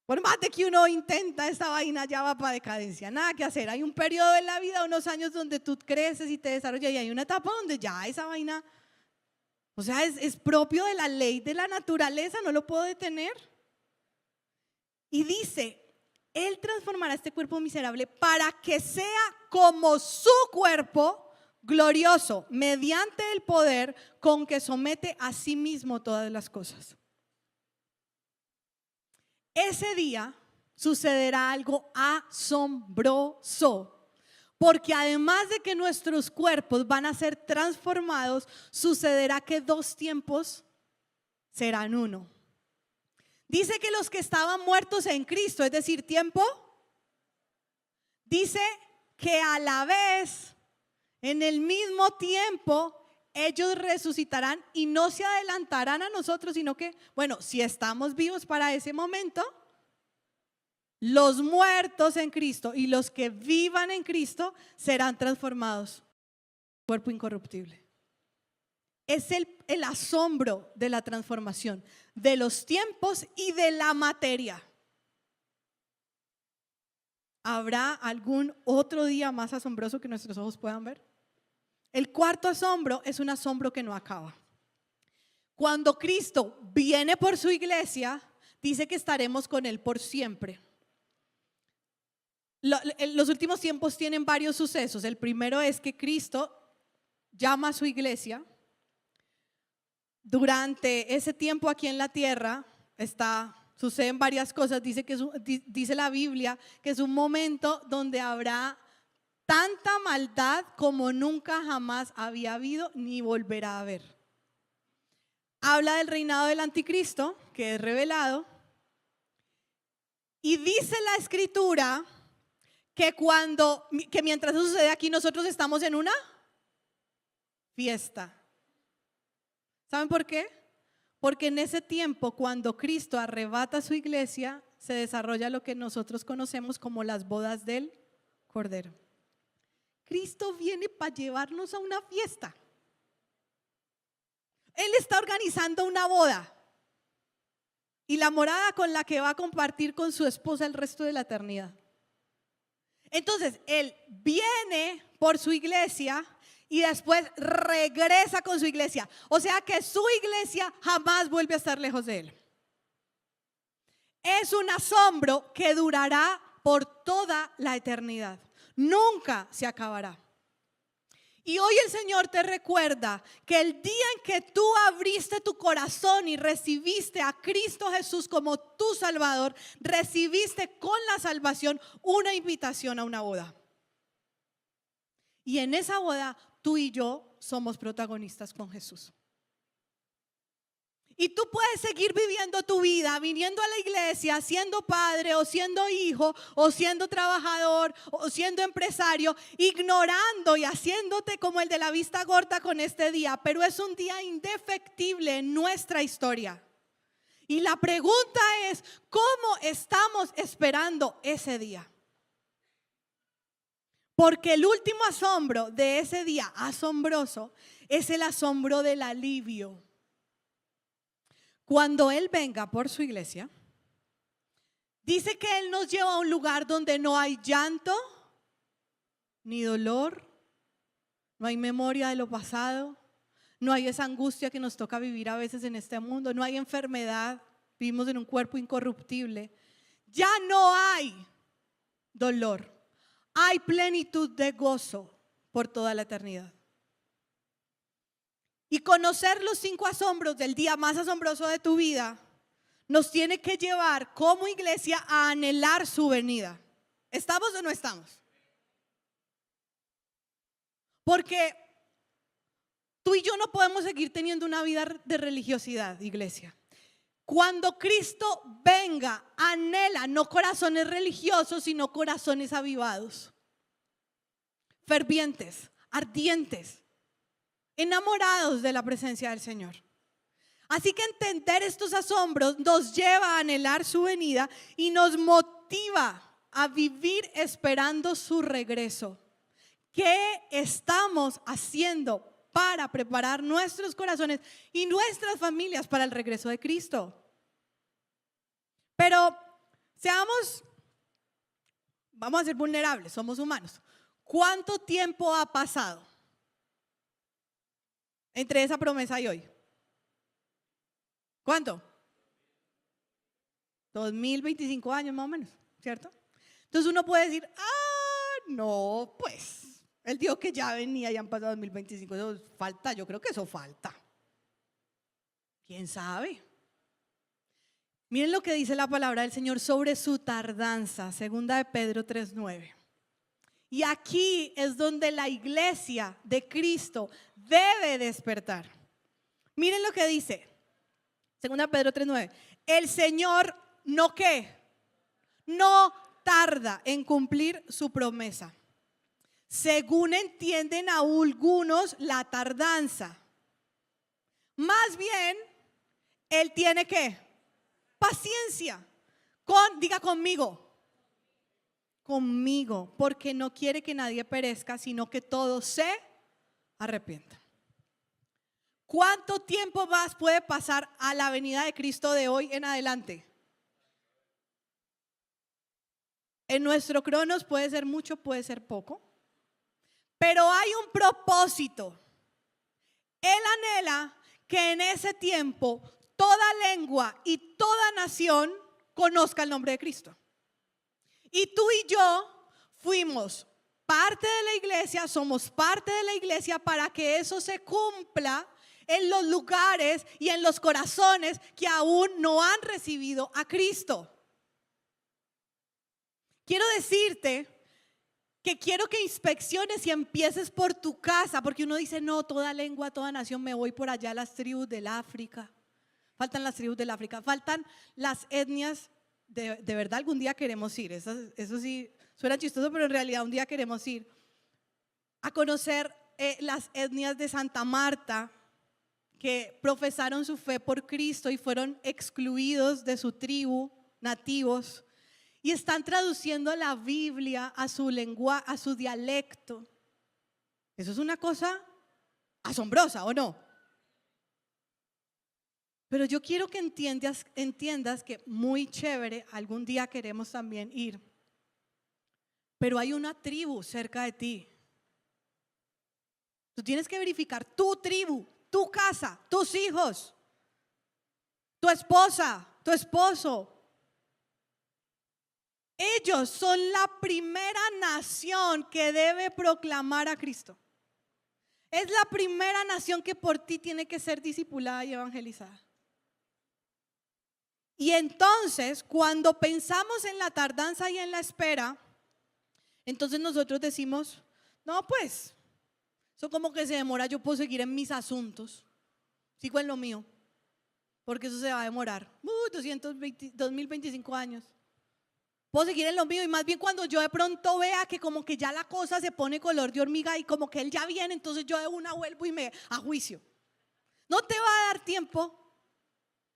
Por más de que uno intenta, esta vaina ya va para decadencia. Nada que hacer. Hay un periodo en la vida, unos años donde tú creces y te desarrollas, y hay una etapa donde ya esa vaina, o sea, es propio de la ley de la naturaleza, no lo puedo detener. Y dice: Él transformará este cuerpo miserable para que sea como su cuerpo glorioso, mediante el poder con que somete a sí mismo todas las cosas. Ese día sucederá algo asombroso, porque además de que nuestros cuerpos van a ser transformados, sucederá que dos tiempos serán uno. Dice que los que estaban muertos en Cristo, es decir, tiempo, dice que a la vez, en el mismo tiempo, ellos resucitarán y no se adelantarán a nosotros, sino que, bueno, si estamos vivos para ese momento, los muertos en Cristo y los que vivan en Cristo serán transformados. Cuerpo incorruptible. Es el asombro de la transformación, de los tiempos y de la materia. ¿Habrá algún otro día más asombroso que nuestros ojos puedan ver? El cuarto asombro es un asombro que no acaba. Cuando Cristo viene por su iglesia, dice que estaremos con Él por siempre. Los últimos tiempos tienen varios sucesos. El primero es que Cristo llama a su iglesia. Durante ese tiempo aquí en la tierra suceden varias cosas. Dice la Biblia que es un momento donde habrá tanta maldad como nunca jamás había habido ni volverá a haber. Habla del reinado del anticristo, que es revelado, y dice la Escritura que mientras eso sucede aquí, nosotros estamos en una fiesta. ¿Saben por qué? Porque en ese tiempo, cuando Cristo arrebata a su iglesia, se desarrolla lo que nosotros conocemos como las bodas del Cordero. Cristo viene para llevarnos a una fiesta. Él está organizando una boda y la morada con la que va a compartir con su esposa el resto de la eternidad. Entonces, Él viene por su iglesia y después regresa con su iglesia. O sea que su iglesia jamás vuelve a estar lejos de Él. Es un asombro que durará por toda la eternidad. Nunca se acabará. Y hoy el Señor te recuerda que el día en que tú abriste tu corazón y recibiste a Cristo Jesús como tu Salvador, recibiste con la salvación una invitación a una boda. Y en esa boda tú y yo somos protagonistas con Jesús. Y tú puedes seguir viviendo tu vida, viniendo a la iglesia, siendo padre o siendo hijo o siendo trabajador o siendo empresario, ignorando y haciéndote como el de la vista gorda con este día. Pero es un día indefectible en nuestra historia. Y la pregunta es, ¿cómo estamos esperando ese día? Porque el último asombro de ese día asombroso es el asombro del alivio. Cuando Él venga por su iglesia, dice que Él nos lleva a un lugar donde no hay llanto, ni dolor, no hay memoria de lo pasado, no hay esa angustia que nos toca vivir a veces en este mundo, no hay enfermedad, vivimos en un cuerpo incorruptible. Ya no hay dolor, hay plenitud de gozo por toda la eternidad. Y conocer los 5 asombros del día más asombroso de tu vida nos tiene que llevar como iglesia a anhelar su venida. ¿Estamos o no estamos? Porque tú y yo no podemos seguir teniendo una vida de religiosidad, iglesia. Cuando Cristo venga, anhela no corazones religiosos, sino corazones avivados, fervientes, ardientes, enamorados de la presencia del Señor. Así que entender estos asombros nos lleva a anhelar su venida y nos motiva a vivir esperando su regreso. ¿Qué estamos haciendo para preparar nuestros corazones y nuestras familias para el regreso de Cristo? Pero vamos a ser vulnerables, somos humanos. ¿Cuánto tiempo ha pasado entre esa promesa y hoy? ¿Cuánto? 2025 años más o menos, ¿cierto? Entonces uno puede decir, no, pues Él dijo que ya venía, ya han pasado 2025, eso falta, yo creo que eso falta. ¿Quién sabe? Miren lo que dice la palabra del Señor sobre su tardanza, 2 de Pedro 3:9. Y aquí es donde la iglesia de Cristo debe despertar. Miren lo que dice 2 Pedro 3:9. El Señor no tarda en cumplir su promesa, según entienden a algunos la tardanza. Más bien, Él tiene paciencia. Diga conmigo, porque no quiere que nadie perezca, sino que todos se arrepientan. ¿Cuánto tiempo más puede pasar a la venida de Cristo de hoy en adelante? En nuestro cronos puede ser mucho, puede ser poco, pero hay un propósito. Él anhela que en ese tiempo toda lengua y toda nación conozca el nombre de Cristo. Y tú y yo fuimos parte de la iglesia, somos parte de la iglesia para que eso se cumpla en los lugares y en los corazones que aún no han recibido a Cristo. Quiero decirte que quiero que inspecciones y empieces por tu casa, porque uno dice, no, toda lengua, toda nación, me voy por allá a las tribus del África. Faltan las tribus del África, faltan las etnias, de verdad algún día queremos ir, eso sí suena chistoso, pero en realidad un día queremos ir a conocer las etnias de Santa Marta, que profesaron su fe por Cristo y fueron excluidos de su tribu, nativos, y están traduciendo la Biblia a su lengua, a su dialecto. Eso es una cosa asombrosa, ¿o no? Pero yo quiero que entiendas que muy chévere, algún día queremos también ir. Pero hay una tribu cerca de ti. Tú tienes que verificar tu tribu, tu casa, tus hijos, tu esposa, tu esposo. Ellos son la primera nación que debe proclamar a Cristo. Es la primera nación que por ti tiene que ser discipulada y evangelizada. Y entonces, cuando pensamos en la tardanza y en la espera, entonces nosotros decimos, no, pues, eso como que se demora, yo puedo seguir en mis asuntos, sigo en lo mío, porque eso se va a demorar 2025 años. Puedo seguir en lo mío, y más bien cuando yo de pronto vea que como que ya la cosa se pone color de hormiga y como que él ya viene, entonces yo de una vuelvo y me a juicio. No te va a dar tiempo,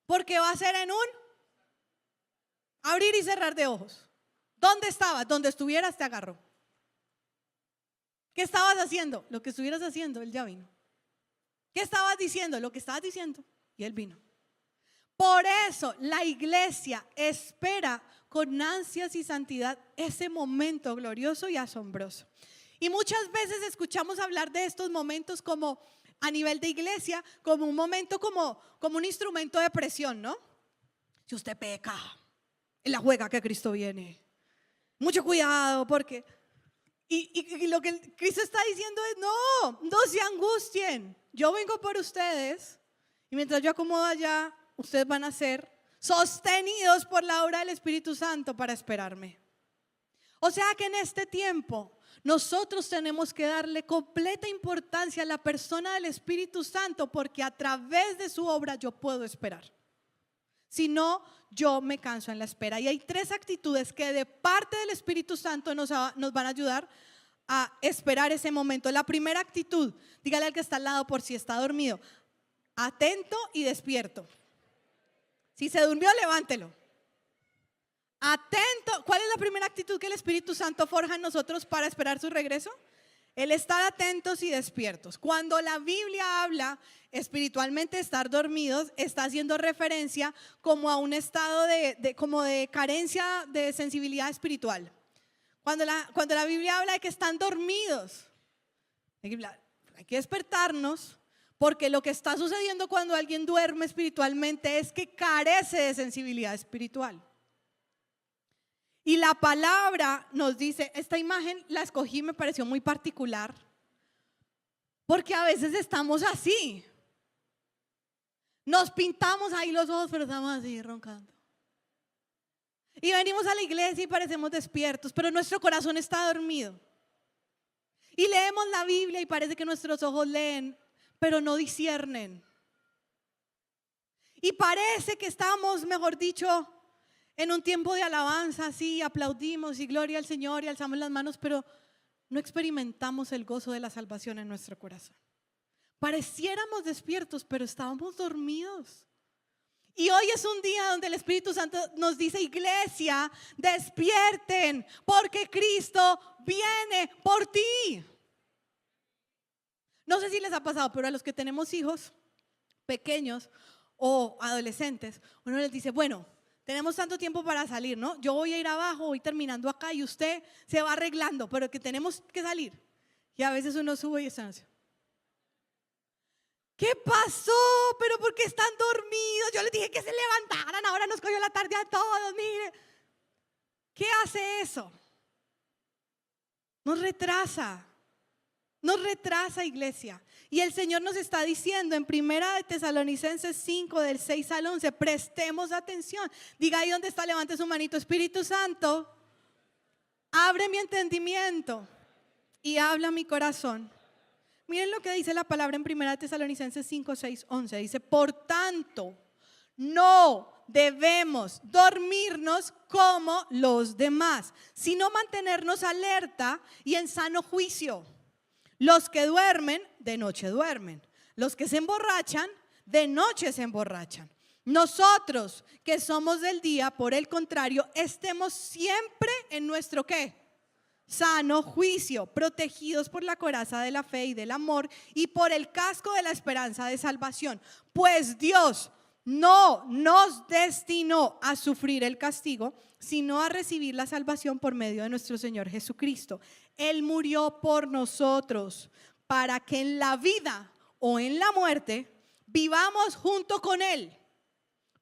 porque va a ser en un abrir y cerrar de ojos. ¿Dónde estabas? Donde estuvieras te agarró. ¿Qué estabas haciendo? Lo que estuvieras haciendo, él ya vino. ¿Qué estabas diciendo? Lo que estabas diciendo, y él vino. Por eso la iglesia espera con ansias y santidad ese momento glorioso y asombroso. Y muchas veces escuchamos hablar de estos momentos como a nivel de iglesia, como un momento, como un instrumento de presión, ¿no? Si usted peca, en la juega que Cristo viene. Mucho cuidado porque... Y lo que Cristo está diciendo es, no se angustien. Yo vengo por ustedes y mientras yo acomodo allá, ustedes van a ser sostenidos por la obra del Espíritu Santo para esperarme. O sea que en este tiempo nosotros tenemos que darle completa importancia a la persona del Espíritu Santo, porque a través de su obra yo puedo esperar. Si no, yo me canso en la espera. Y hay 3 actitudes que de parte del Espíritu Santo nos van a ayudar a esperar ese momento. La primera actitud, dígale al que está al lado por si está dormido: atento y despierto. Si se durmió, levántelo. Atento. ¿Cuál es la primera actitud que el Espíritu Santo forja en nosotros para esperar su regreso? El estar atentos y despiertos. Cuando la Biblia habla espiritualmente estar dormidos, está haciendo referencia como a un estado como de carencia de sensibilidad espiritual. Cuando la Biblia habla de que están dormidos, hay que despertarnos, porque lo que está sucediendo cuando alguien duerme espiritualmente es que carece de sensibilidad espiritual. Y la palabra nos dice, esta imagen la escogí, me pareció muy particular, porque a veces estamos así. Nos pintamos ahí los ojos, pero estamos así roncando. Y venimos a la iglesia y parecemos despiertos, pero nuestro corazón está dormido. Y leemos la Biblia y parece que nuestros ojos leen, pero no disciernen. Y parece que estamos, mejor dicho, en un tiempo de alabanza, así aplaudimos y gloria al Señor y alzamos las manos, pero no experimentamos el gozo de la salvación en nuestro corazón. Pareciéramos despiertos, pero estábamos dormidos. Y hoy es un día donde el Espíritu Santo nos dice: iglesia, despierten, porque Cristo viene por ti. No sé si les ha pasado, pero a los que tenemos hijos pequeños o adolescentes, uno les dice, bueno, tenemos tanto tiempo para salir, ¿no? Yo voy a ir abajo, voy terminando acá y usted se va arreglando, pero que tenemos que salir. Y a veces uno sube y está así. ¿Qué pasó? ¿Pero por qué están dormidos? Yo les dije que se levantaran, ahora nos cogió la tarde a todos, mire. ¿Qué hace eso? Nos retrasa, iglesia. Y el Señor nos está diciendo en 1 Tesalonicenses 5, del 6 al 11, prestemos atención. Diga ahí donde está, levante su manito: Espíritu Santo, abre mi entendimiento y habla mi corazón. Miren lo que dice la palabra en 1 Tesalonicenses 5, 6, 11. Dice: por tanto, no debemos dormirnos como los demás, sino mantenernos alerta y en sano juicio. Los que duermen, de noche duermen. Los que se emborrachan, de noche se emborrachan. Nosotros que somos del día, por el contrario, estemos siempre en nuestro ¿qué? Sano juicio, protegidos por la coraza de la fe y del amor y por el casco de la esperanza de salvación. Pues Dios no nos destinó a sufrir el castigo, sino a recibir la salvación por medio de nuestro Señor Jesucristo. Él murió por nosotros para que en la vida o en la muerte vivamos junto con Él.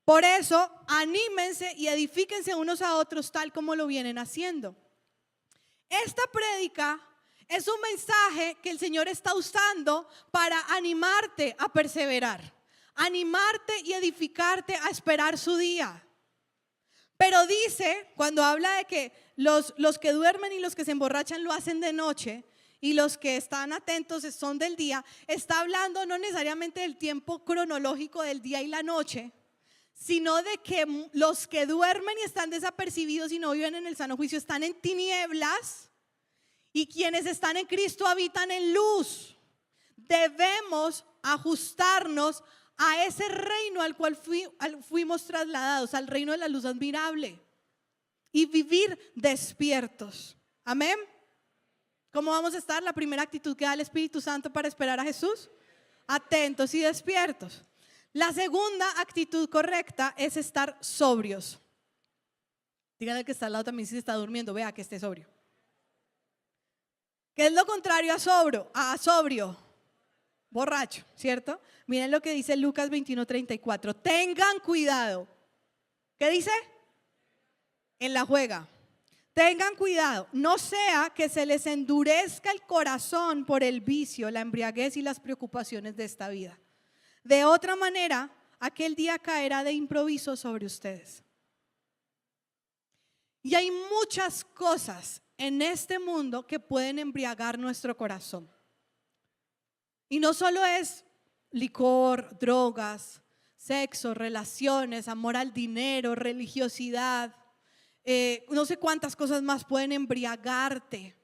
Por eso, anímense y edifíquense unos a otros tal como lo vienen haciendo. Esta prédica es un mensaje que el Señor está usando para animarte a perseverar, animarte y edificarte a esperar su día. Pero dice, cuando habla de que los que duermen y los que se emborrachan lo hacen de noche y los que están atentos son del día, está hablando no necesariamente del tiempo cronológico del día y la noche, sino de que los que duermen y están desapercibidos y no viven en el sano juicio están en tinieblas y quienes están en Cristo habitan en luz. Debemos ajustarnos a ese reino al cual fuimos trasladados, al reino de la luz admirable y vivir despiertos. Amén. ¿Cómo vamos a estar? La primera actitud que da el Espíritu Santo para esperar a Jesús: atentos y despiertos. La segunda actitud correcta es estar sobrios. Díganle al que está al lado también, si se está durmiendo, vea que esté sobrio. ¿Qué es lo contrario a sobrio? Borracho, ¿cierto? Miren lo que dice Lucas 21:34. Tengan cuidado. ¿Qué dice? En la juega. Tengan cuidado, no sea que se les endurezca el corazón por el vicio, la embriaguez y las preocupaciones de esta vida. De otra manera, aquel día caerá de improviso sobre ustedes. Y hay muchas cosas en este mundo que pueden embriagar nuestro corazón. Y no solo es licor, drogas, sexo, relaciones, amor al dinero, religiosidad, no sé cuántas cosas más pueden embriagarte.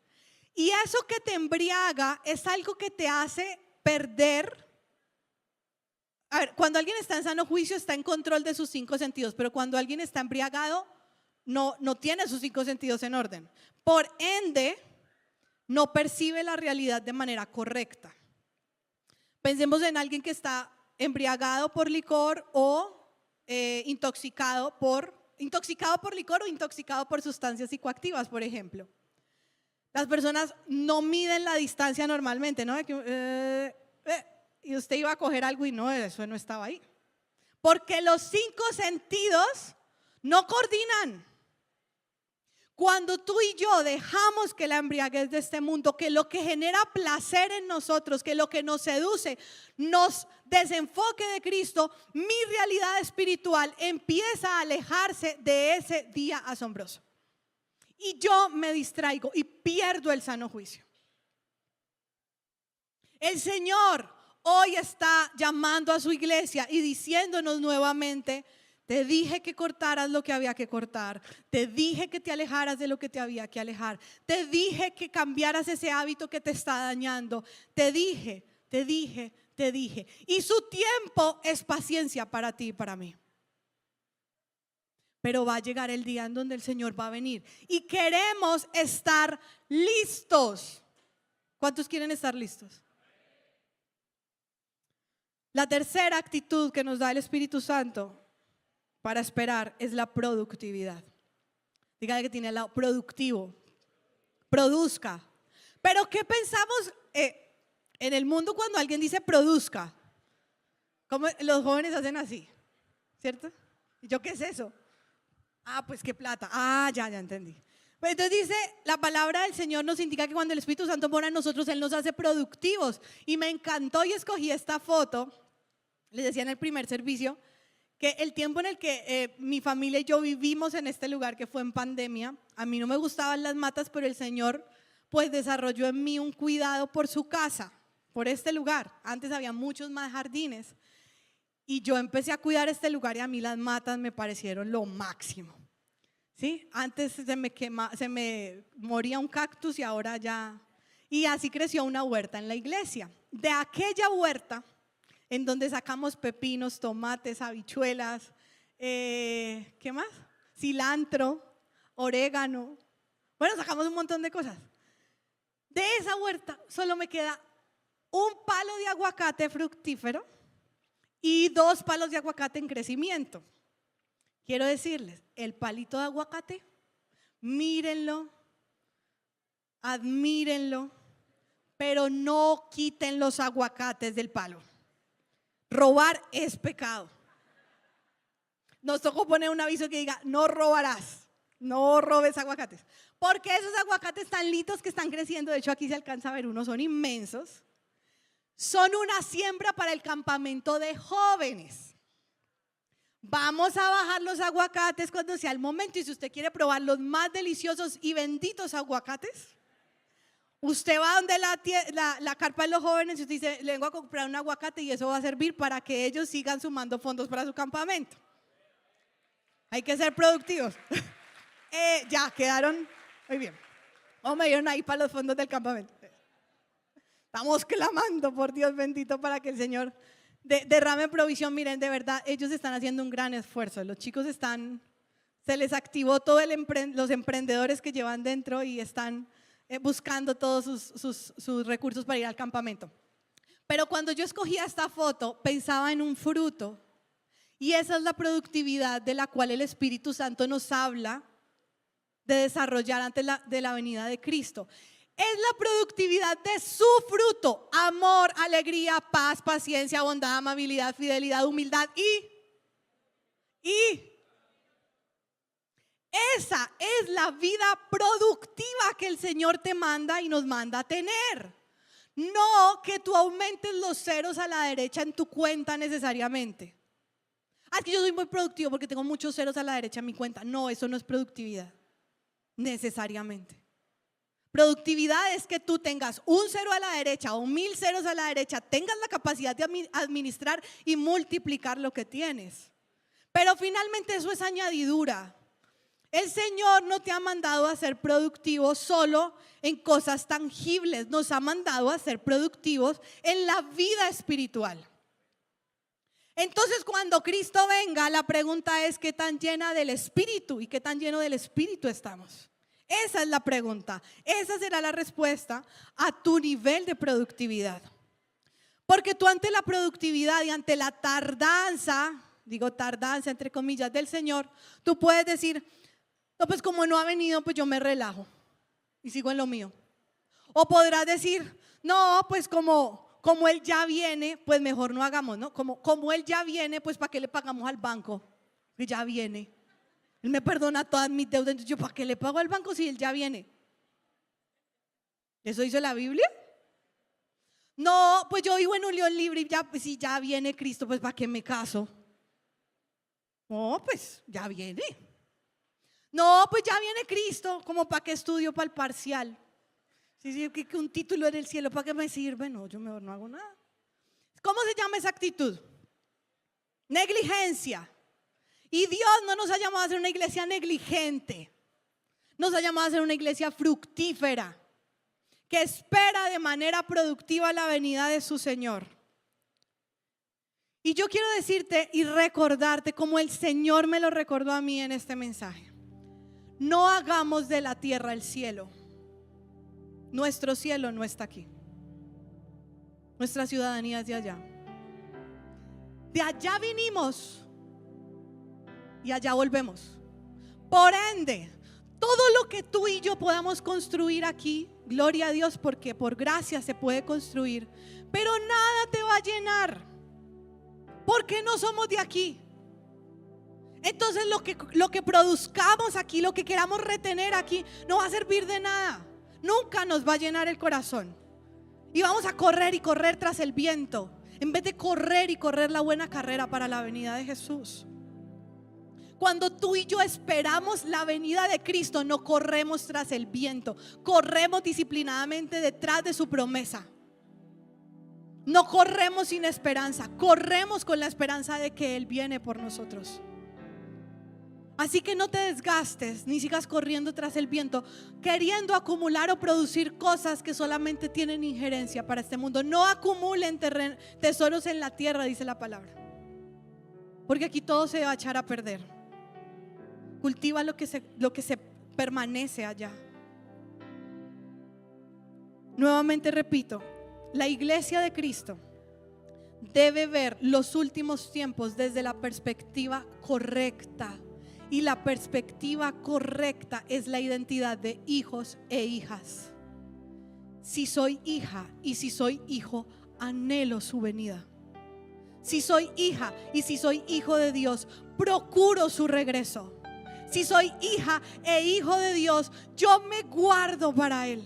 Y eso que te embriaga es algo que te hace perder. A ver, cuando alguien está en sano juicio está en control de sus 5 sentidos, pero cuando alguien está embriagado no tiene sus 5 sentidos en orden. Por ende, no percibe la realidad de manera correcta. Pensemos en alguien que está embriagado por licor o intoxicado por licor o intoxicado por sustancias psicoactivas, por ejemplo. Las personas no miden la distancia normalmente, ¿no? Y usted iba a coger algo y no, eso no estaba ahí. Porque los 5 sentidos no coordinan. Cuando tú y yo dejamos que la embriaguez de este mundo, que lo que genera placer en nosotros, que lo que nos seduce, nos desenfoque de Cristo, mi realidad espiritual empieza a alejarse de ese día asombroso. Y yo me distraigo y pierdo el sano juicio. El Señor hoy está llamando a su iglesia y diciéndonos nuevamente: te dije que cortaras lo que había que cortar. Te dije que te alejaras de lo que te había que alejar. Te dije que cambiaras ese hábito que te está dañando. Te dije. Y su tiempo es paciencia para ti y para mí. Pero va a llegar el día en donde el Señor va a venir. Y queremos estar listos. ¿Cuántos quieren estar listos? La tercera actitud que nos da el Espíritu Santo para esperar es la productividad. Dígale que tiene el lado productivo. Produzca. Pero ¿qué pensamos en el mundo cuando alguien dice produzca? Como los jóvenes hacen así, ¿cierto? ¿Y yo qué es eso? Ah, pues qué plata. Ah, ya entendí. Pues entonces dice, la palabra del Señor nos indica que cuando el Espíritu Santo mora en nosotros, Él nos hace productivos. Y me encantó y escogí esta foto. Les decía en el primer servicio que el tiempo en el que mi familia y yo vivimos en este lugar, que fue en pandemia, a mí no me gustaban las matas, pero el Señor pues desarrolló en mí un cuidado por su casa, por este lugar. Antes había muchos más jardines y yo empecé a cuidar este lugar y a mí las matas me parecieron lo máximo. ¿Sí? Antes se me moría un cactus y ahora ya. Y así creció una huerta en la iglesia. De aquella huerta en donde sacamos pepinos, tomates, habichuelas, ¿qué más? Cilantro, orégano. Bueno, sacamos un montón de cosas. De esa huerta solo me queda un palo de aguacate fructífero y 2 palos de aguacate en crecimiento. Quiero decirles, el palito de aguacate, mírenlo, admírenlo, pero no quiten los aguacates del palo. Robar es pecado. Nos tocó poner un aviso que diga: no robarás, no robes aguacates. Porque esos aguacates tan litos que están creciendo, de hecho aquí se alcanza a ver unos, son inmensos, son una siembra para el campamento de jóvenes. Vamos a bajar los aguacates cuando sea el momento, y si usted quiere probar los más deliciosos y benditos aguacates, usted va donde la carpa de los jóvenes y usted dice: le vengo a comprar un aguacate, y eso va a servir para que ellos sigan sumando fondos para su campamento. Hay que ser productivos. Ya quedaron muy bien. O me dieron ahí para los fondos del campamento. Estamos clamando por Dios bendito para que el Señor derrame provisión. Miren, de verdad, ellos están haciendo un gran esfuerzo. Los chicos se les activó todos los emprendedores que llevan dentro y están buscando todos sus recursos para ir al campamento. Pero cuando yo escogía esta foto, pensaba en un fruto, y esa es la productividad de la cual el Espíritu Santo nos habla de desarrollar antes de la venida de Cristo. Es la productividad de su fruto: amor, alegría, paz, paciencia, bondad, amabilidad, fidelidad, humildad y esa es la vida productiva que el Señor te manda y nos manda a tener. No que tú aumentes los ceros a la derecha en tu cuenta necesariamente. Es que yo soy muy productivo porque tengo muchos ceros a la derecha en mi cuenta. No, eso no es productividad necesariamente. Productividad es que tú tengas un cero a la derecha o 1000 ceros a la derecha, tengas la capacidad de administrar y multiplicar lo que tienes. Pero finalmente eso es añadidura. El Señor no te ha mandado a ser productivo solo en cosas tangibles, nos ha mandado a ser productivos en la vida espiritual. Entonces, cuando Cristo venga, la pregunta es: ¿qué tan llena del Espíritu y qué tan lleno del Espíritu estamos? Esa es la pregunta. Esa será la respuesta a tu nivel de productividad. Porque tú, ante la productividad y ante la tardanza, digo tardanza entre comillas, del Señor, tú puedes decir: no, pues como no ha venido, pues yo me relajo y sigo en lo mío. O podrás decir: no, pues como Él ya viene, pues mejor no hagamos, ¿no? Como Él ya viene, pues ¿para qué le pagamos al banco? Que ya viene. Él me perdona todas mis deudas, entonces yo ¿para qué le pago al banco si Él ya viene? ¿Eso dice la Biblia? No, pues yo vivo en unión libre y ya, pues si ya viene Cristo, pues ¿para qué me caso? No, pues ya viene. No, pues ya viene Cristo, ¿como para qué estudio para el parcial? Sí, que un título en el cielo, ¿para qué me sirve? No, yo mejor no hago nada. ¿Cómo se llama esa actitud? Negligencia. Y Dios no nos ha llamado a ser una iglesia negligente, nos ha llamado a ser una iglesia fructífera, que espera de manera productiva la venida de su Señor. Y yo quiero decirte y recordarte, como el Señor me lo recordó a mí en este mensaje: no hagamos de la tierra el cielo. Nuestro cielo no está aquí. Nuestra ciudadanía es de allá. De allá vinimos y allá volvemos. Por ende, todo lo que tú y yo podamos construir aquí, gloria a Dios, porque por gracia se puede construir, pero nada te va a llenar, porque no somos de aquí. Entonces lo que produzcamos aquí, lo que queramos retener aquí, no va a servir de nada. Nunca nos va a llenar el corazón. Y vamos a correr y correr tras el viento, en vez de correr y correr la buena carrera para la venida de Jesús. Cuando tú y yo esperamos la venida de Cristo, no corremos tras el viento, corremos disciplinadamente detrás de su promesa. No corremos sin esperanza, corremos con la esperanza de que Él viene por nosotros. Así que no te desgastes ni sigas corriendo tras el viento, queriendo acumular o producir cosas que solamente tienen injerencia para este mundo. No acumulen tesoros en la tierra, dice la palabra, porque aquí todo se va a echar a perder. Cultiva lo que se permanece allá. Nuevamente repito, la iglesia de Cristo debe ver los últimos tiempos desde la perspectiva correcta. Y la perspectiva correcta es la identidad de hijos e hijas. Si soy hija y si soy hijo, anhelo su venida. Si soy hija y si soy hijo de Dios, procuro su regreso. Si soy hija e hijo de Dios, yo me guardo para Él.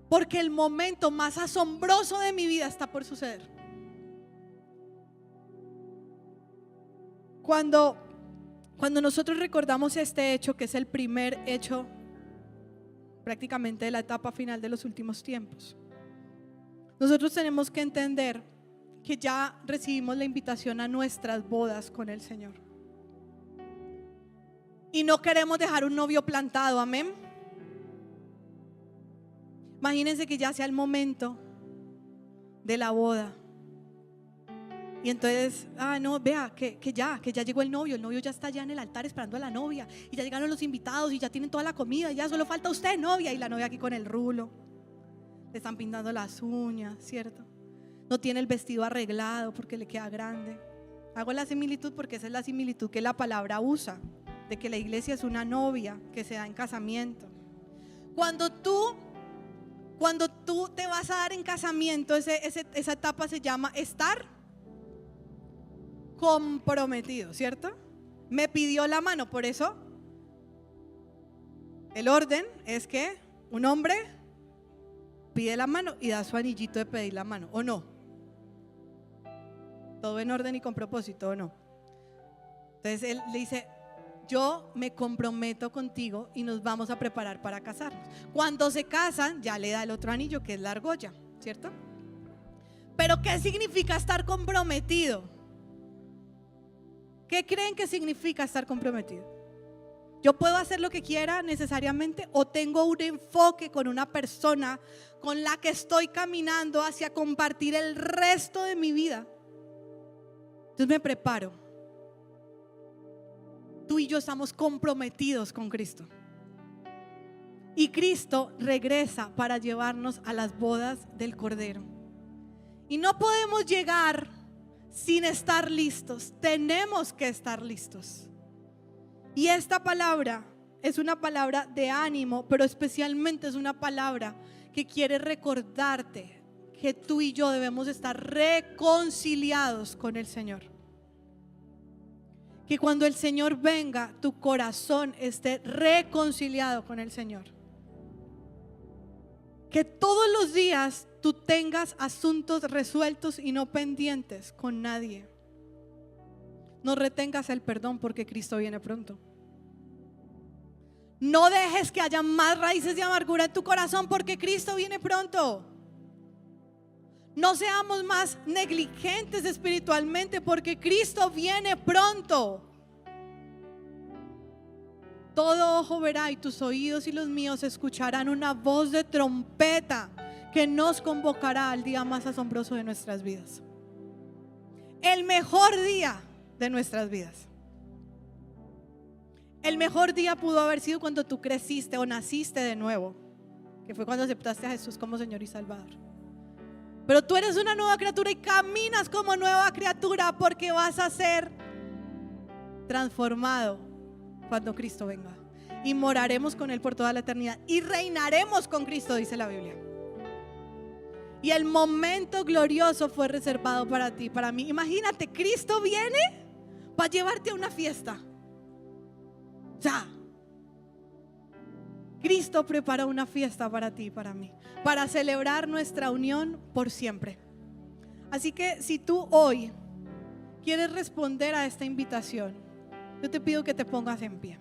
Porque el momento más asombroso de mi vida está por suceder. Cuando nosotros recordamos este hecho, que es el primer hecho prácticamente de la etapa final de los últimos tiempos, nosotros tenemos que entender que ya recibimos la invitación a nuestras bodas con el Señor. Y no queremos dejar un novio plantado, amén. Imagínense que ya sea el momento de la boda. Y entonces, no, vea, que ya llegó el novio ya está allá en el altar esperando a la novia. Y ya llegaron los invitados y ya tienen toda la comida. Y ya solo falta usted, novia. Y la novia aquí con el rulo. Le están pintando las uñas, ¿cierto? No tiene el vestido arreglado porque le queda grande. Hago la similitud porque esa es la similitud que la palabra usa, de que la iglesia es una novia que se da en casamiento. Cuando tú te vas a dar en casamiento, esa etapa se llama estar comprometido, ¿cierto? Me pidió la mano, por eso el orden es que un hombre pide la mano y da su anillito de pedir la mano, ¿o no? Todo en orden y con propósito, ¿o no? Entonces él le dice: yo me comprometo contigo y nos vamos a preparar para casarnos. Cuando se casan, ya le da el otro anillo, que es la argolla, ¿cierto? Pero ¿qué significa estar comprometido? ¿Qué creen que significa estar comprometido? ¿Yo puedo hacer lo que quiera necesariamente o tengo un enfoque con una persona con la que estoy caminando hacia compartir el resto de mi vida? Entonces me preparo. Tú y yo estamos comprometidos con Cristo. Y Cristo regresa para llevarnos a las bodas del Cordero. Y no podemos llegar sin estar listos. Tenemos que estar listos. Y esta palabra es una palabra de ánimo, pero especialmente es una palabra que quiere recordarte que tú y yo debemos estar reconciliados con el Señor. Que cuando el Señor venga, tu corazón esté reconciliado con el Señor. Que todos los días tú tengas asuntos resueltos y no pendientes con nadie. No retengas el perdón porque Cristo viene pronto. No dejes que haya más raíces de amargura en tu corazón porque Cristo viene pronto. No seamos más negligentes espiritualmente porque Cristo viene pronto. Todo ojo verá y tus oídos y los míos escucharán una voz de trompeta que nos convocará al día más asombroso de nuestras vidas. El mejor día de nuestras vidas. El mejor día pudo haber sido cuando tú creciste o naciste de nuevo, que fue cuando aceptaste a Jesús como Señor y Salvador. Pero tú eres una nueva criatura y caminas como nueva criatura porque vas a ser transformado cuando Cristo venga. Y moraremos con Él por toda la eternidad y reinaremos con Cristo, dice la Biblia. Y el momento glorioso fue reservado para ti, para mí. Imagínate, Cristo viene para llevarte a una fiesta. Ya. Cristo preparó una fiesta para ti y para mí, para celebrar nuestra unión por siempre. Así que si tú hoy quieres responder a esta invitación, yo te pido que te pongas en pie.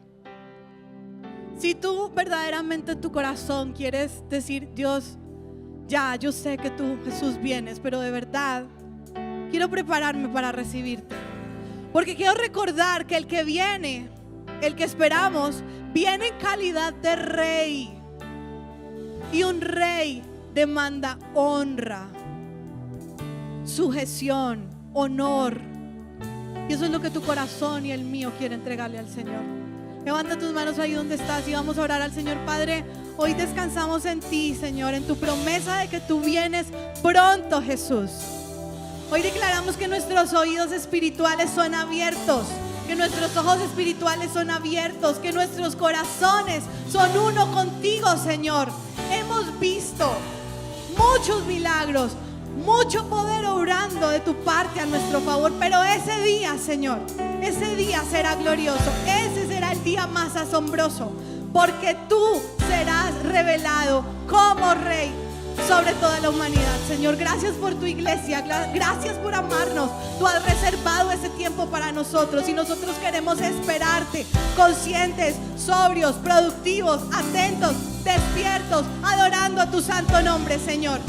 Si tú verdaderamente en tu corazón quieres decir: Dios, ya, yo sé que tú, Jesús, vienes, pero de verdad quiero prepararme para recibirte. Porque quiero recordar que el que viene, el que esperamos, viene en calidad de rey. Y un rey demanda honra, sujeción, honor. Y eso es lo que tu corazón y el mío quiere entregarle al Señor. Levanta tus manos ahí donde estás y vamos a orar al Señor. Padre, hoy descansamos en ti, Señor, en tu promesa de que tú vienes pronto, Jesús. Hoy declaramos que nuestros oídos espirituales son abiertos, que nuestros ojos espirituales son abiertos, que nuestros corazones son uno contigo, Señor. Hemos visto muchos milagros, mucho poder obrando de tu parte a nuestro favor, pero ese día, Señor, ese día será glorioso, ese será el día más asombroso, porque tú serás revelado como Rey sobre toda la humanidad. Señor, gracias por tu iglesia, gracias por amarnos. Tú has reservado ese tiempo para nosotros y nosotros queremos esperarte, conscientes, sobrios, productivos, atentos, despiertos, adorando a tu santo nombre, Señor.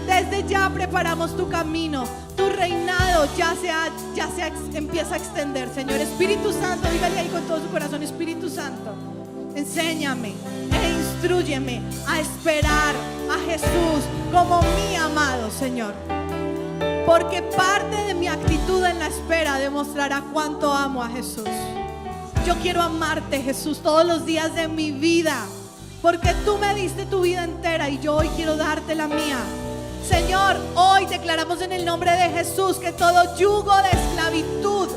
Desde ya preparamos tu camino. Tu reinado ya se empieza a extender, Señor. Espíritu Santo, dígale ahí con todo su corazón: Espíritu Santo, enséñame e instrúyeme a esperar a Jesús como mi amado, Señor. Porque parte de mi actitud en la espera demostrará cuánto amo a Jesús. Yo quiero amarte, Jesús, todos los días de mi vida, porque tú me diste tu vida entera y yo hoy quiero darte la mía. Señor, hoy declaramos en el nombre de Jesús que todo yugo de esclavitud,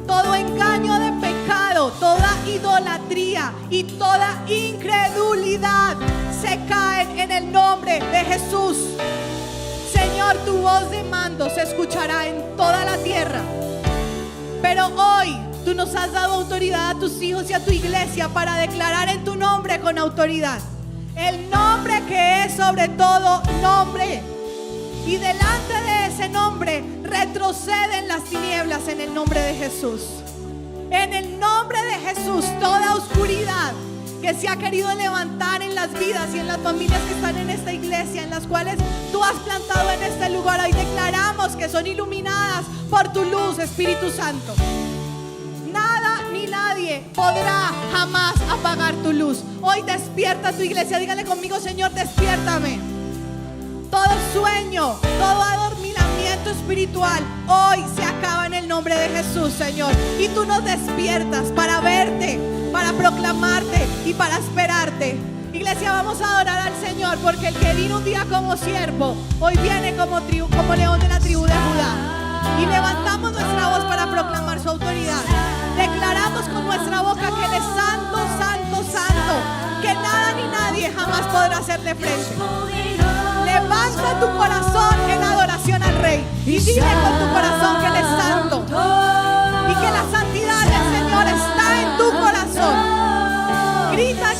todo engaño de pecado, toda idolatría y toda incredulidad se caen en el nombre de Jesús. Señor, tu voz de mando se escuchará en toda la tierra. Pero hoy tú nos has dado autoridad a tus hijos y a tu iglesia para declarar en tu nombre con autoridad, el nombre que es sobre todo nombre. Y delante de ese nombre retroceden las tinieblas en el nombre de Jesús. En el nombre de Jesús, toda oscuridad que se ha querido levantar en las vidas y en las familias que están en esta iglesia, en las cuales tú has plantado en este lugar, hoy declaramos que son iluminadas por tu luz, Espíritu Santo. Nada ni nadie podrá jamás apagar tu luz. Hoy despierta tu iglesia. Dígale conmigo: Señor, despiértame. Todo sueño, todo adormilamiento espiritual hoy se acaba en el nombre de Jesús, Señor. Y tú nos despiertas para verte, para proclamarte y para esperarte. Iglesia, vamos a adorar al Señor, porque el que vino un día como siervo, hoy viene como león de la tribu de Judá. Y levantamos nuestra voz para proclamar su autoridad. Declaramos con nuestra boca que Él es santo, santo, santo, que nada ni nadie jamás podrá hacerle frente. Levanta tu corazón en adoración al Rey y dile con tu corazón que Él es santo y que la santidad del Señor está en tu corazón. Grita: